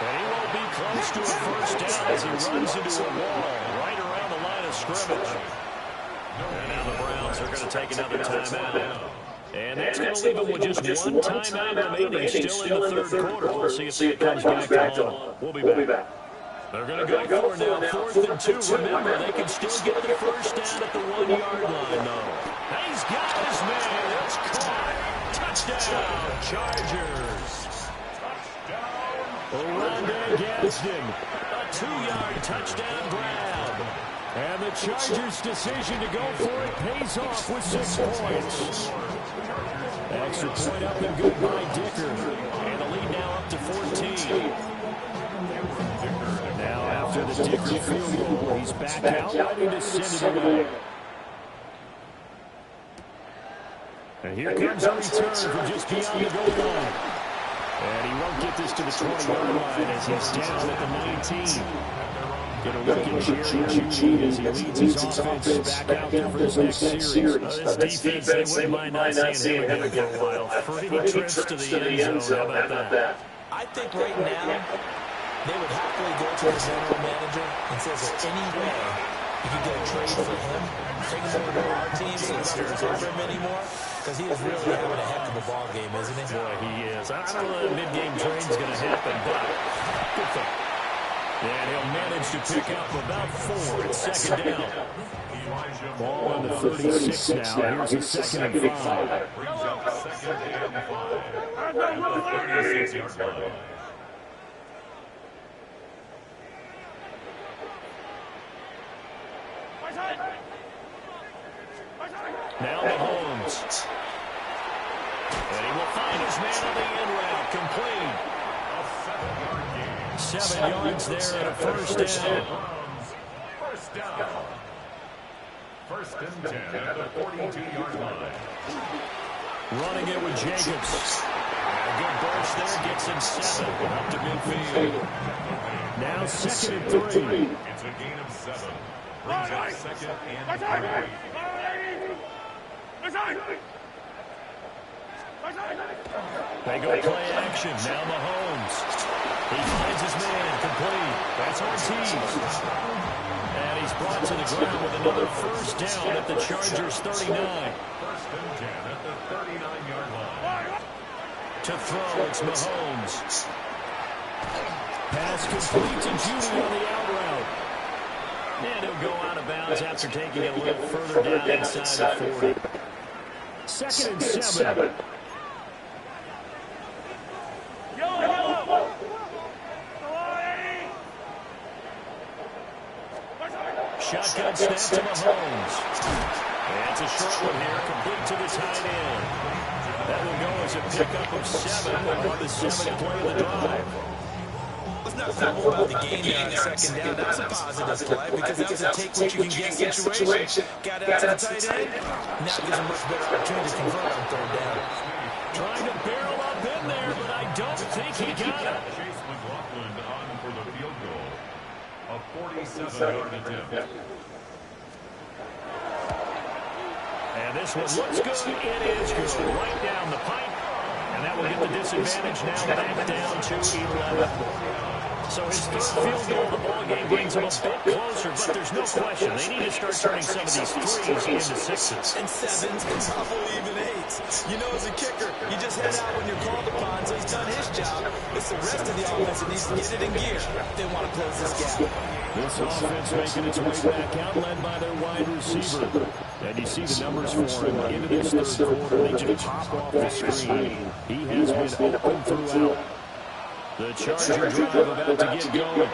And he won't be close to a first down as he runs into a wall right around the line of scrimmage. And now the Browns are going to take another timeout. And that's going to leave them with just one timeout remaining still in the third quarter. We'll see if it comes back on. We'll be back. They're going to go for it now. 4th and 2. Remember, they can still get the first down at the 1-yard line, though. He's got his man. It's caught. Touchdown, Chargers. Rondé Gadsden, a 2-yard touchdown grab. And the Chargers' decision to go for it pays off with 6 points. Extra point up and good by Dicker. And the lead now up to 14. Now after the Dicker field goal, he's back out, ready to send it away. And here comes a return from just beyond the goal line. And he won't get this to the 20-yard line as he's down at the 19. Get a look at Jerry Jeudy as he leads his offense back out there for this next series. This defense, they wouldn't mind not seeing him again for a while. 3 trips to the end zone. How about that? I think right now they would happily go to the general manager and say, is there any way you could get a trade for him? Take him over to our team so you don't reserve him anymore? Because he is really having a heck of a ball game, isn't he? Boy, he is. I don't know that mid-game trade's going to happen, but good thing. And he'll manage to pick up about 4 at second down. Ball on the 36 now. Here's a 2nd and 5. Brings up 2nd and 5. At the 36-yard line. Now Mahomes. And he will find his man on the end route. Complete. A 7 yards there and a first down. First down. 1st and 10 at the 42-yard line. Running it with Jacobs. A good burst there. Gets him 7 up to midfield. Now 2nd and 3. It's a gain of 7. Brings up 2nd and 3. They go play action. Now Mahomes. He finds his man. Complete. That's Ortiz. And he's brought to the ground with another first down at the Chargers' 39. 1st and 10 at the 39-yard line. To throw, it's Mahomes. Pass complete to Jeudy on the out route. And he'll go out of bounds after taking it a little further down inside the 40. 2nd and 7. Shotgun snap to Mahomes. And it's a short one here, complete to the tight end. That will go as a pickup of 7 on the 7th play of the drive. It's not cool about the game there on the 2nd down. That was a positive play because that was a take what you can get situation. Got out to the tight end. Now gives a much better opportunity to convert on 3rd down. Trying to barrel up in there, but I don't think he got it. Chase McLaughlin on for the field goal. A 47-yard attempt. And this one looks good. It is good. Right down the pipe. And that will get the disadvantage now back down to 11. So his 3rd field goal of the ball game brings him a bit closer, but there's no question. They need to start turning some of these 3s into 6s. And 7s and probably even teammates. You know, as a kicker, you just head out when you're called upon, so he's done his job. It's the rest of the offense that needs to get it in gear if they want to close this gap. This offense making its way back out, led by their wide receiver. And you see the numbers for him into this third quarter. They just pop off the screen. He has been open throughout. The Charger drive about to get going.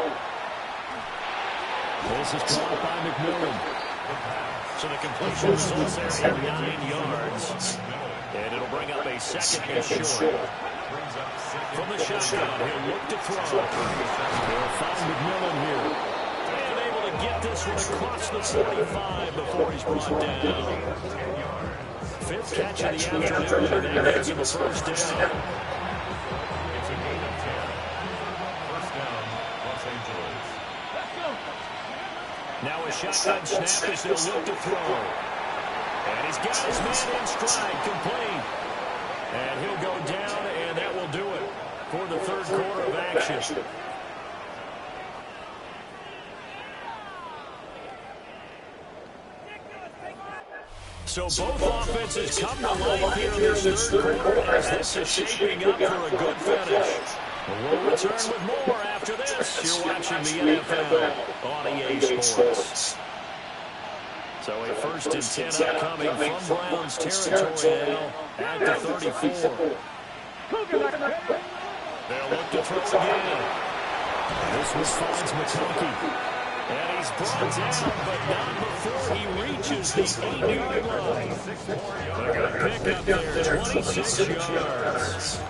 This is caught by McMillan. So the completion results there at 9 yards. And it'll bring up a second and short. From the shotgun, he'll look to throw. They'll find McMillan here. And able to get this one across the 45 before he's brought down. Fifth catch of the afternoon, and that gets him a first down. It's a gain of 10. First down, Los Angeles. Now a shotgun snap as they'll look to throw. And he's got his man in stride, complete. And he'll go down, and that will do it for the third quarter of action. So both offenses come to life here in this third quarter as this is shaping up for a good finish. We'll return with more after this. You're watching the NFL on EA Sports. So a first and 10 upcoming from Browns territory now at the 34. They'll look to throw again. This one finds McConkey. And he's brought down, but not before he reaches the 8-yard line. They're going to pick up there 26 yards.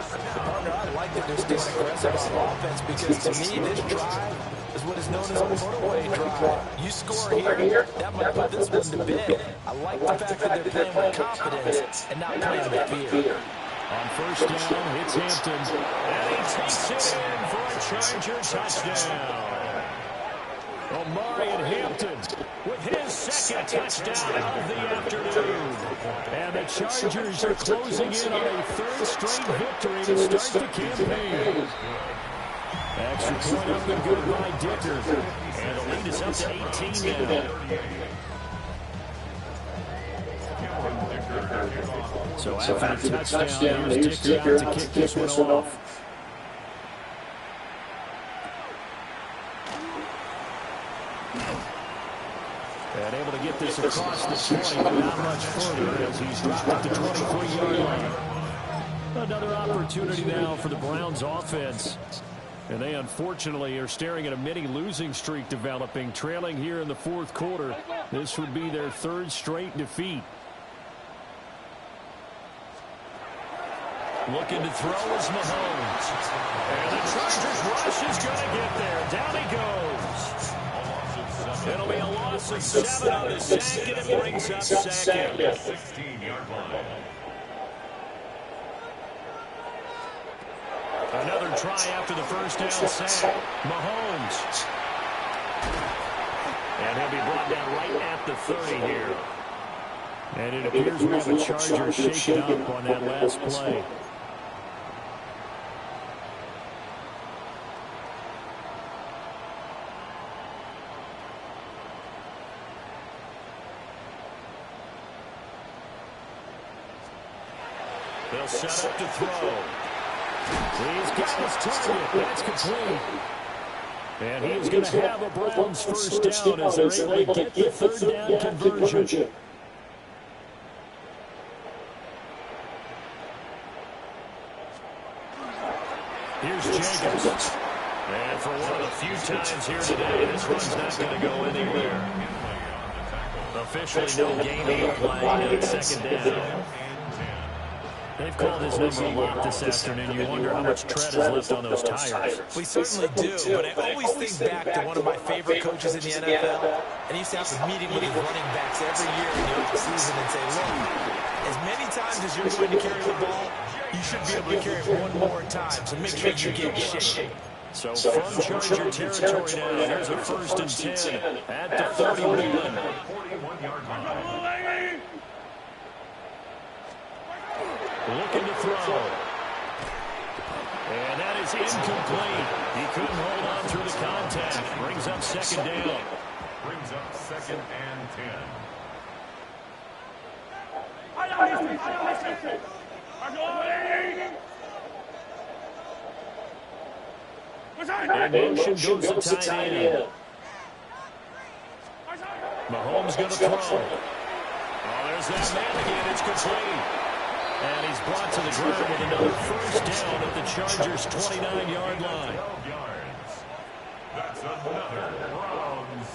Partner, I like that they're staying aggressive on offense because to me, this drive is what is known as a put-away drive. You score here, that might put this one to bed. I like the fact that they're playing with confidence and not playing with fear. On first down, it's Hampton. And he takes it in for a Charger touchdown. Omarion Hampton with his second touchdown of the afternoon. And the Chargers are closing in on a third straight victory to start the campaign. Extra point up and good by Dicker. And the lead is up to 18 now. So after the touchdown, here's Dicker out to kick this one off. And able to get this across the 20, but not much further as he's dropped at the 23-yard line. Another opportunity now for the Browns offense. And they unfortunately are staring at a mini losing streak developing, trailing here in the fourth quarter. This would be their third straight defeat. Looking to throw is Mahomes. And the Chargers rush is going to get there. Down he goes. It'll be a loss of 7 on the sack, and it brings up second. 16-yard line. Another try after the first down sack. Mahomes. And he'll be brought down right at the 30 here. And it appears we have a Charger shaken up on that last play. They'll set up to throw. He's got his target. That's complete. And he is going to have a Browns first down as they're able to get the third down conversion. Here's Jacobs. And for one of the few times here today, this run's not going to go anywhere. Officially no gaming play at second down. They've called his number a lot this afternoon. You wonder how much tread is left on those tires. We certainly do, but I always think back to one of my favorite coaches in the NFL, and he used to have a meeting with his running backs every year in the offseason and say, look, as many times as you're going to carry the ball, you should be able to carry it one more time, so make sure you get in shape. So from Charger territory now, here's a first and 10 at the 41. 41-yard line. Looking to throw. And that is incomplete. He couldn't hold on through the contact. Brings up second down. Brings up second and 10. In motion goes the tight end. Mahomes going to throw. Oh, there's that man again. It's complete. And he's brought to the ground with another first down at the Chargers' 29-yard line. 12 yards. That's another Browns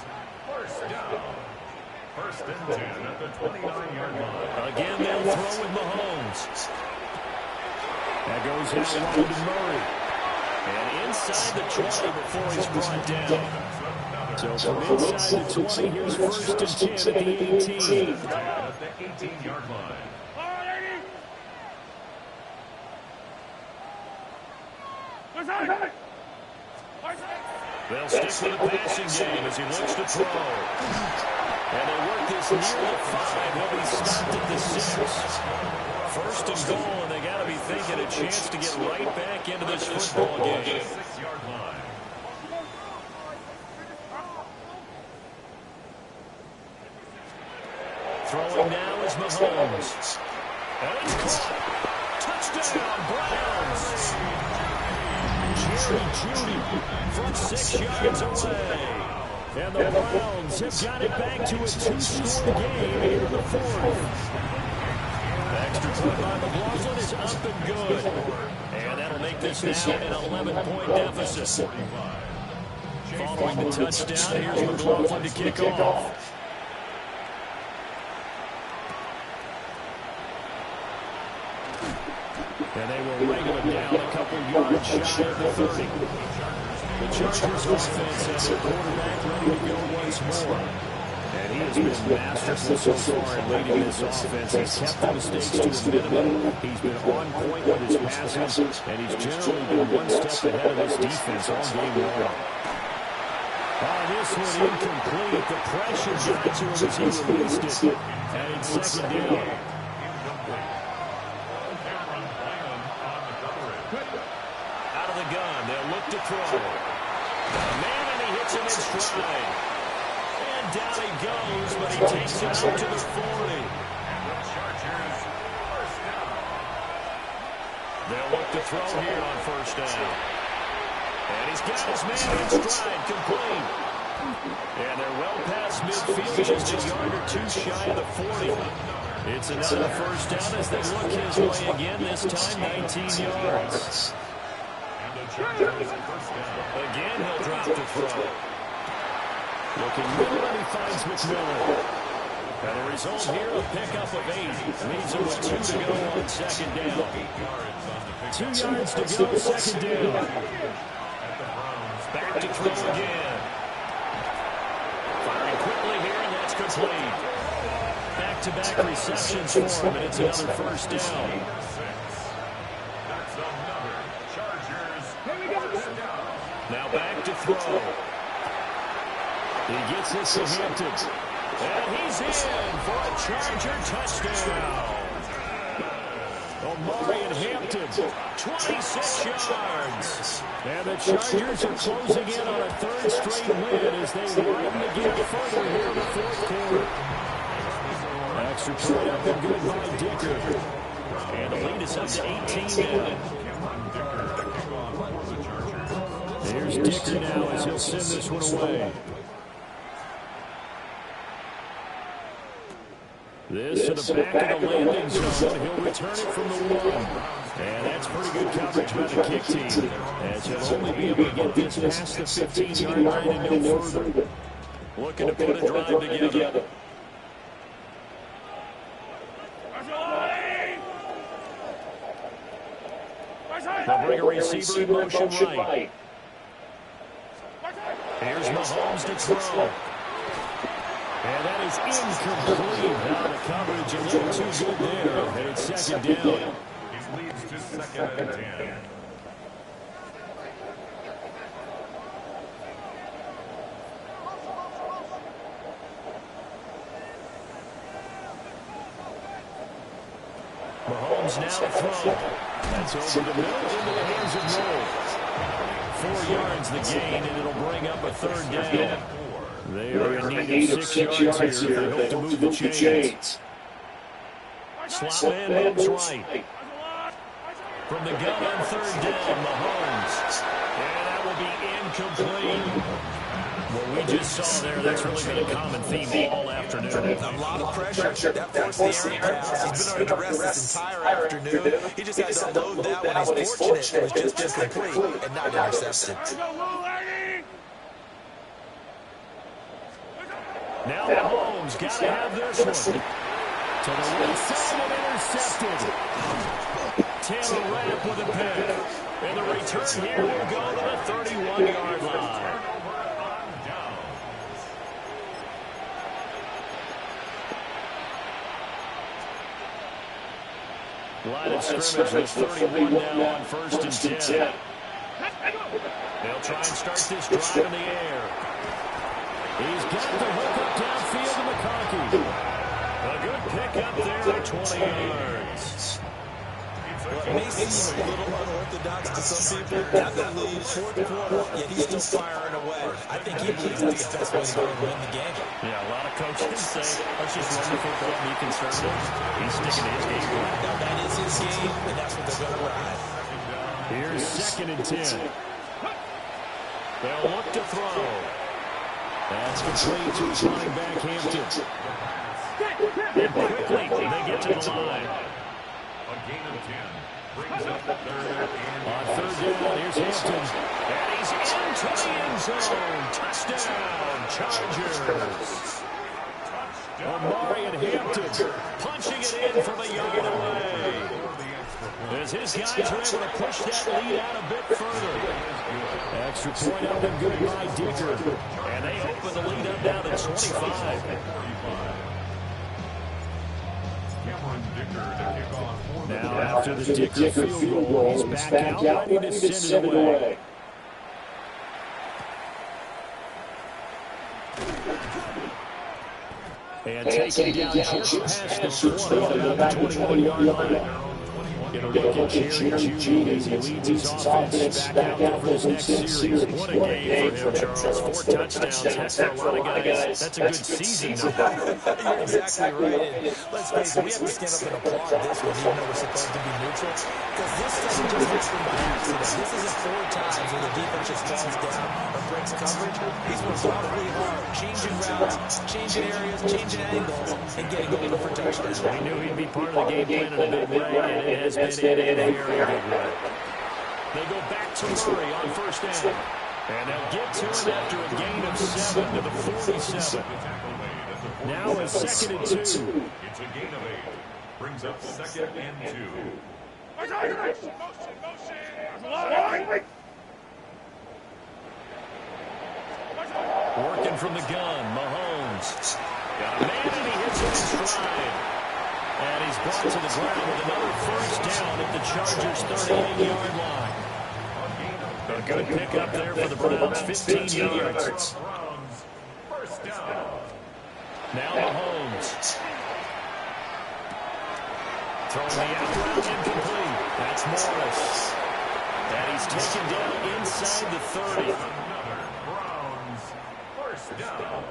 first down. First and 10 at the 29-yard line. Again, they'll throw with Mahomes. That goes out wide to Murray. And inside the 20 before he's brought down. So from inside the 20, here's first and 10 at the 18. At the 18-yard line. They'll stick with the passing game as he looks to throw. And they work this near the 5. He'll be stopped at the 6. First and goal, and they got to be thinking a chance to get right back into this football game. 6-yard line. Throwing now is Mahomes. And it's caught. Touchdown, Browns. Jerry Jeudy from 6 yards away. And the Browns have got it back to a 2-score game here in the 4th. Extra point by McLaughlin is up and good. And that'll make this now an 11-point deficit. Following the touchdown, here's McLaughlin to kick off. And they will wrangle him down a couple yards shy of the 30. The Chargers offense has a quarterback ready to go once more. And he has been masterful so far in leading this offense. He's kept the mistakes to a minimum. He's been on point with his passing, and he's generally been one step ahead of his defense all game long. This one incomplete. The pressure got to him as he released it. And it's second down. Out of the gun, they'll look to throw. Man, and he hits him in stride. And down he goes, but he takes it out to the 40. They'll look to throw here on first down. And he's got his man in stride, complete. And they're well past midfield, just a yard or two shy of the 40. It's another first down as they look his way again, this time 19 yards. Again, he'll drop to throw. Looking middle, and he finds McMillan. And the result here, a pickup of 8. Leaves him with 2 to go on second down. 2 yards to go, second down. Back to throw again. Firing quickly here, and that's complete. Back-to-back receptions for him, and it's another first down. Now back to throw. He gets this to Hampton. And he's in for a Charger touchdown. Omarion Hampton, 26 yards. And the Chargers are closing in on a 3rd straight win as they widen the gap further here in the 4th quarter. Extra point up and good by Dicker. And the lead is up to 18 now. Here's Dicker now as he'll send this one away. This to the back of the landing zone. He'll return it from the 1. And that's pretty good coverage by the kick team. As he'll only be able to get this past the 15-yard line and no further. Looking to put a drive together. They'll bring a receiver in motion right. Here's Mahomes to throw. And that is incomplete. Now the coverage a little too good there. And it's second down. He leads to second and 10. Mahomes now to throw. That's over the middle into the hands of Moore. 4 yards the gain, and it'll bring up a 3rd down. They are in need of 6 yards here. They hope to move the chains. Slot man moves right. From the gun on third down, Mahomes. And that will be incomplete. What we just saw there, that's really been a common theme all afternoon. A lot of pressure. That forced the errant pass. He's been under arrest this entire afternoon. He just had to unload that one. He's fortunate it was just incomplete and not intercepted. Now Mahomes got to have this one. To the right side and intercepted. Taylor Rapp with a pick. And the return here will go to the 31-yard line. Line of scrimmage with 31 now on 1st and 10. They'll try and start this drive in the air. He's got the hook up downfield to McConkey. A good pick up there at 20 yards. Well, it may seem a little unorthodox to some people. Not the lead, fourth quarter, yet he's still firing away. I think he believes that's the best way to go and win the game. Yeah, a lot of coaches say, let's just run the football and be conservative. He's sticking to his game plan. Now, that is his game, and that's what they're going to ride. Here's 2nd and 10. They'll look to throw. That's complete to running back Hampton. And quickly, they get to the line. A gain of 10 brings up the third. On third down, here's Hampton. And he's into the end zone. Touchdown, Chargers. Omari and Hampton punching it in from a yard away. As his guys are able to push that lead out a bit further. Extra point up and good by Dicker. And they open the lead up now to 25. Now after the Dicker field goal, he's back out, ready to send it away. And taking down just past the 20 on the 21-yard line. It'll look at Jerry Jeudy as he leads his offense back out there for this next series. What a game for him, Charles. 4 touchdowns. That's for a lot of guys. That's a good season. You're exactly right. And let's face it, we have to stand up and applaud this one, even though we're supposed to be neutral. Because this doesn't just happen by accident. This isn't 4 times where the defense just falls down or breaks coverage. He's worked awfully hard, changing routes, changing areas, changing angles, and getting open for touchdowns. We knew he'd be part of the game plan in a big way, and it has been in a very big way. They go back to Murray on 1st down. And they'll get to him after a gain of 7 to the 47. Now a 2nd and 2. It's a gain of 8. Brings up 2nd and 2. Working from the gun, Mahomes. Got a man and he hits it in stride. And he's brought to the ground with another 1st down at the Chargers' 38-yard line. A good pick up there for the Browns, 15 yards. First down. Now Mahomes. Throwing the out route incomplete. That's Morris. And he's taken down inside the 30. Browns. First down.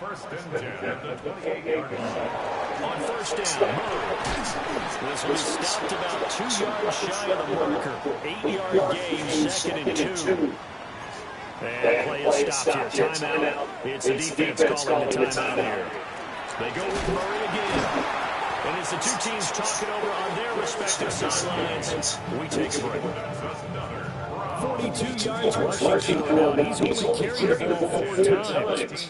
1st and 10 at the 28-yard line. On 1st down, Murray. This one is stopped about 2 yards shy of the marker. 8-yard gain, 2nd and 2. And play is stopped here. Timeout. It's the defense calling the timeout here. They go with Murray again. And it's the 2 teams talking over on their respective sidelines. We take a break. 42 yards rushing now. He's only carried the ball 4 times.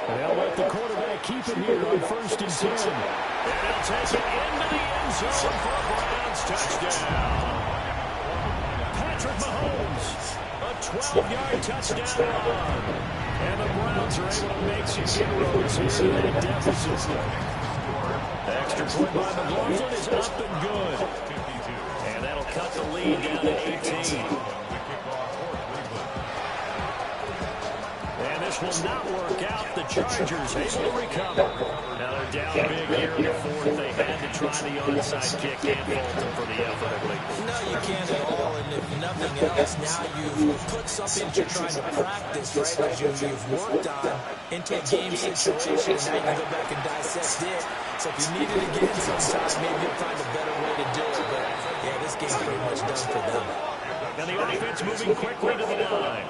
They'll let the quarterback keep it here on 1st and 10. And he'll take it into the end zone for a Browns touchdown. Patrick Mahomes, a 12-yard touchdown run. And the Browns are able to make some inroads here in a deficit. The extra point by McLaughlin is up and good. And that'll cut the lead down to 18. And this will not work out. The Chargers able to recover. Now they're down big here in the fourth. They had to try the onside kick. Can't fault them for the effort, at least. No, you can't at all. And if nothing else, now you've put something that you're trying to practice, right? Because you've worked on into a game situation, and now you can go back and dissect it. So if you need it again sometime, maybe you'll find a better way to do it. But, yeah, this game's pretty much done for them. And the offense moving quickly to the line.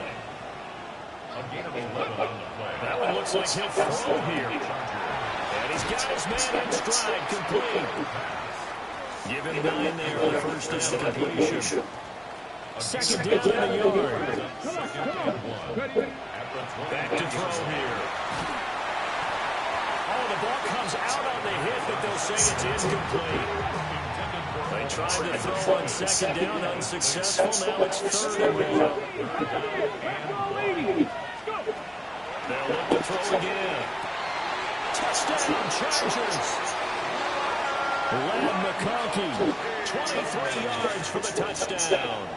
That one looks like he'll throw here. And he's got his man in stride, complete. Give him 9 there on the first down completion. Second down in the yard. Back to throw here. Oh, the ball comes out on the hit, but they'll say it's incomplete. They tried to throw on second down, unsuccessful. Now it's third and long. They'll look to throw again. Touchdown, Chargers. Ladd McConkey, 23 yards for the touchdown.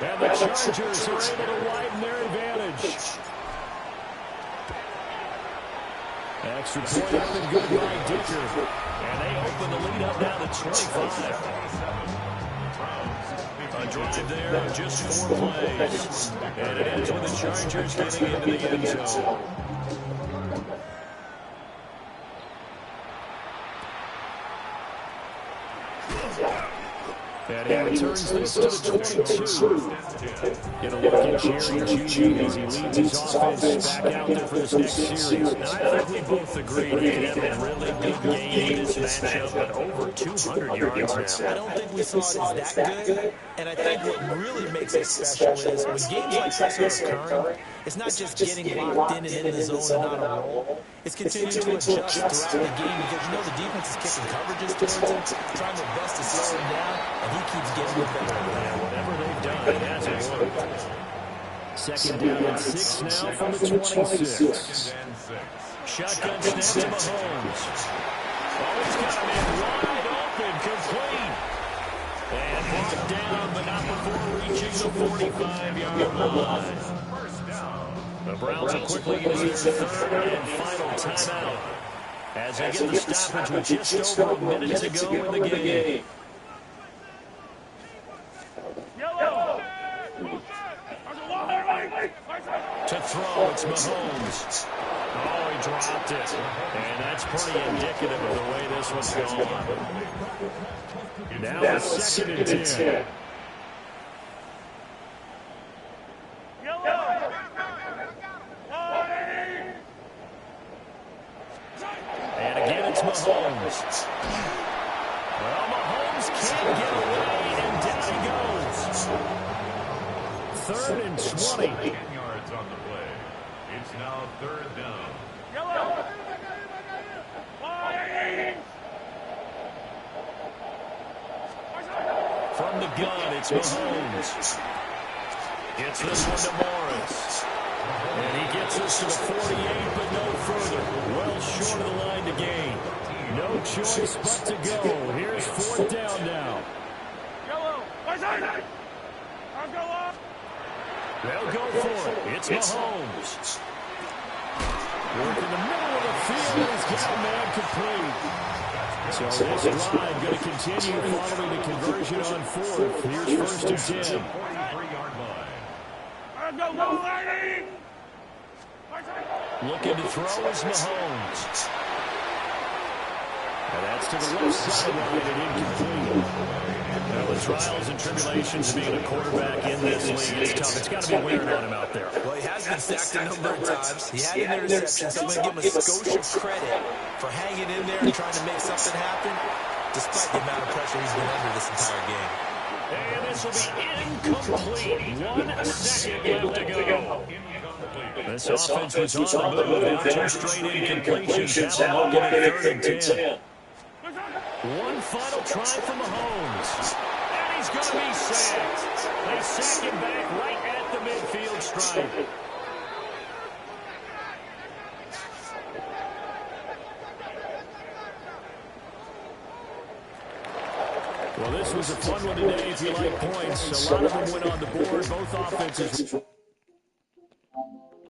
And the Chargers are able to widen their advantage. Extra point up and good by Dicker. And they open the lead up now to 25. A drive there of just 4 plays. And it ends with the Chargers getting into the end zone. And he returns this to the 22. Get a look at Jerry Jeudy as he leads his offense back out there for this next series. Now, I think we both agree he can have a really good game in this matchup, but over 200 yards now. I don't think we saw it as that good. And I think what really makes it special is when games like this are occurring, it's not just getting locked in and in the zone and on a roll. It's continuing to adjust throughout the game because you know the defense is kicking coverages towards him, trying their best to slow him down, and he keeps getting it better. And whatever they've done, it hasn't worked. Second down and 6 now from the 26. Shotgun snap to Mahomes. Oh, he's got him in wide open, complete. And brought down, but not before reaching the 45-yard line. The Browns will quickly use their third and final timeout as they get the stoppage with just over a minute to go in the game. To throw, it's Mahomes. Oh, he dropped it. And that's pretty indicative of the way this one's gone. Now it's second and 10. And again, it's Mahomes. Well, Mahomes can't get away, and down he goes. Third and 20. 10 yards on the play. It's now third down. From the gun, it's Mahomes. Gets this one to Morris. And he gets us to the 48, but no further. Well short of the line to gain. No choice but to go. Here's fourth down now. They'll go for it. It's Mahomes. Work in the middle of the field. He's got a man complete. So this drive going to continue following the conversion on fourth. Here's first and 10. 43-yard line. Looking to throw is Mahomes. And that's to the left sideline and incomplete. Now, the trials and tribulations of being a quarterback in this league is tough. It's got to be wearing on him out there. Well, he has been sacked a number of times. He had an interception, so I'm going to give him a skosh of credit for hanging in there and trying to make something happen, despite the amount of pressure he's been under this entire game. And this will be incomplete. 1 second left to go. This offense was on the move. Now 2 straight incompletions. Have a look at third and 10. One final try from Mahomes. And he's going to be sacked. They sack him back right at the midfield stripe. Well, this was a fun one today if you like points. A lot of them went on the board. Both offenses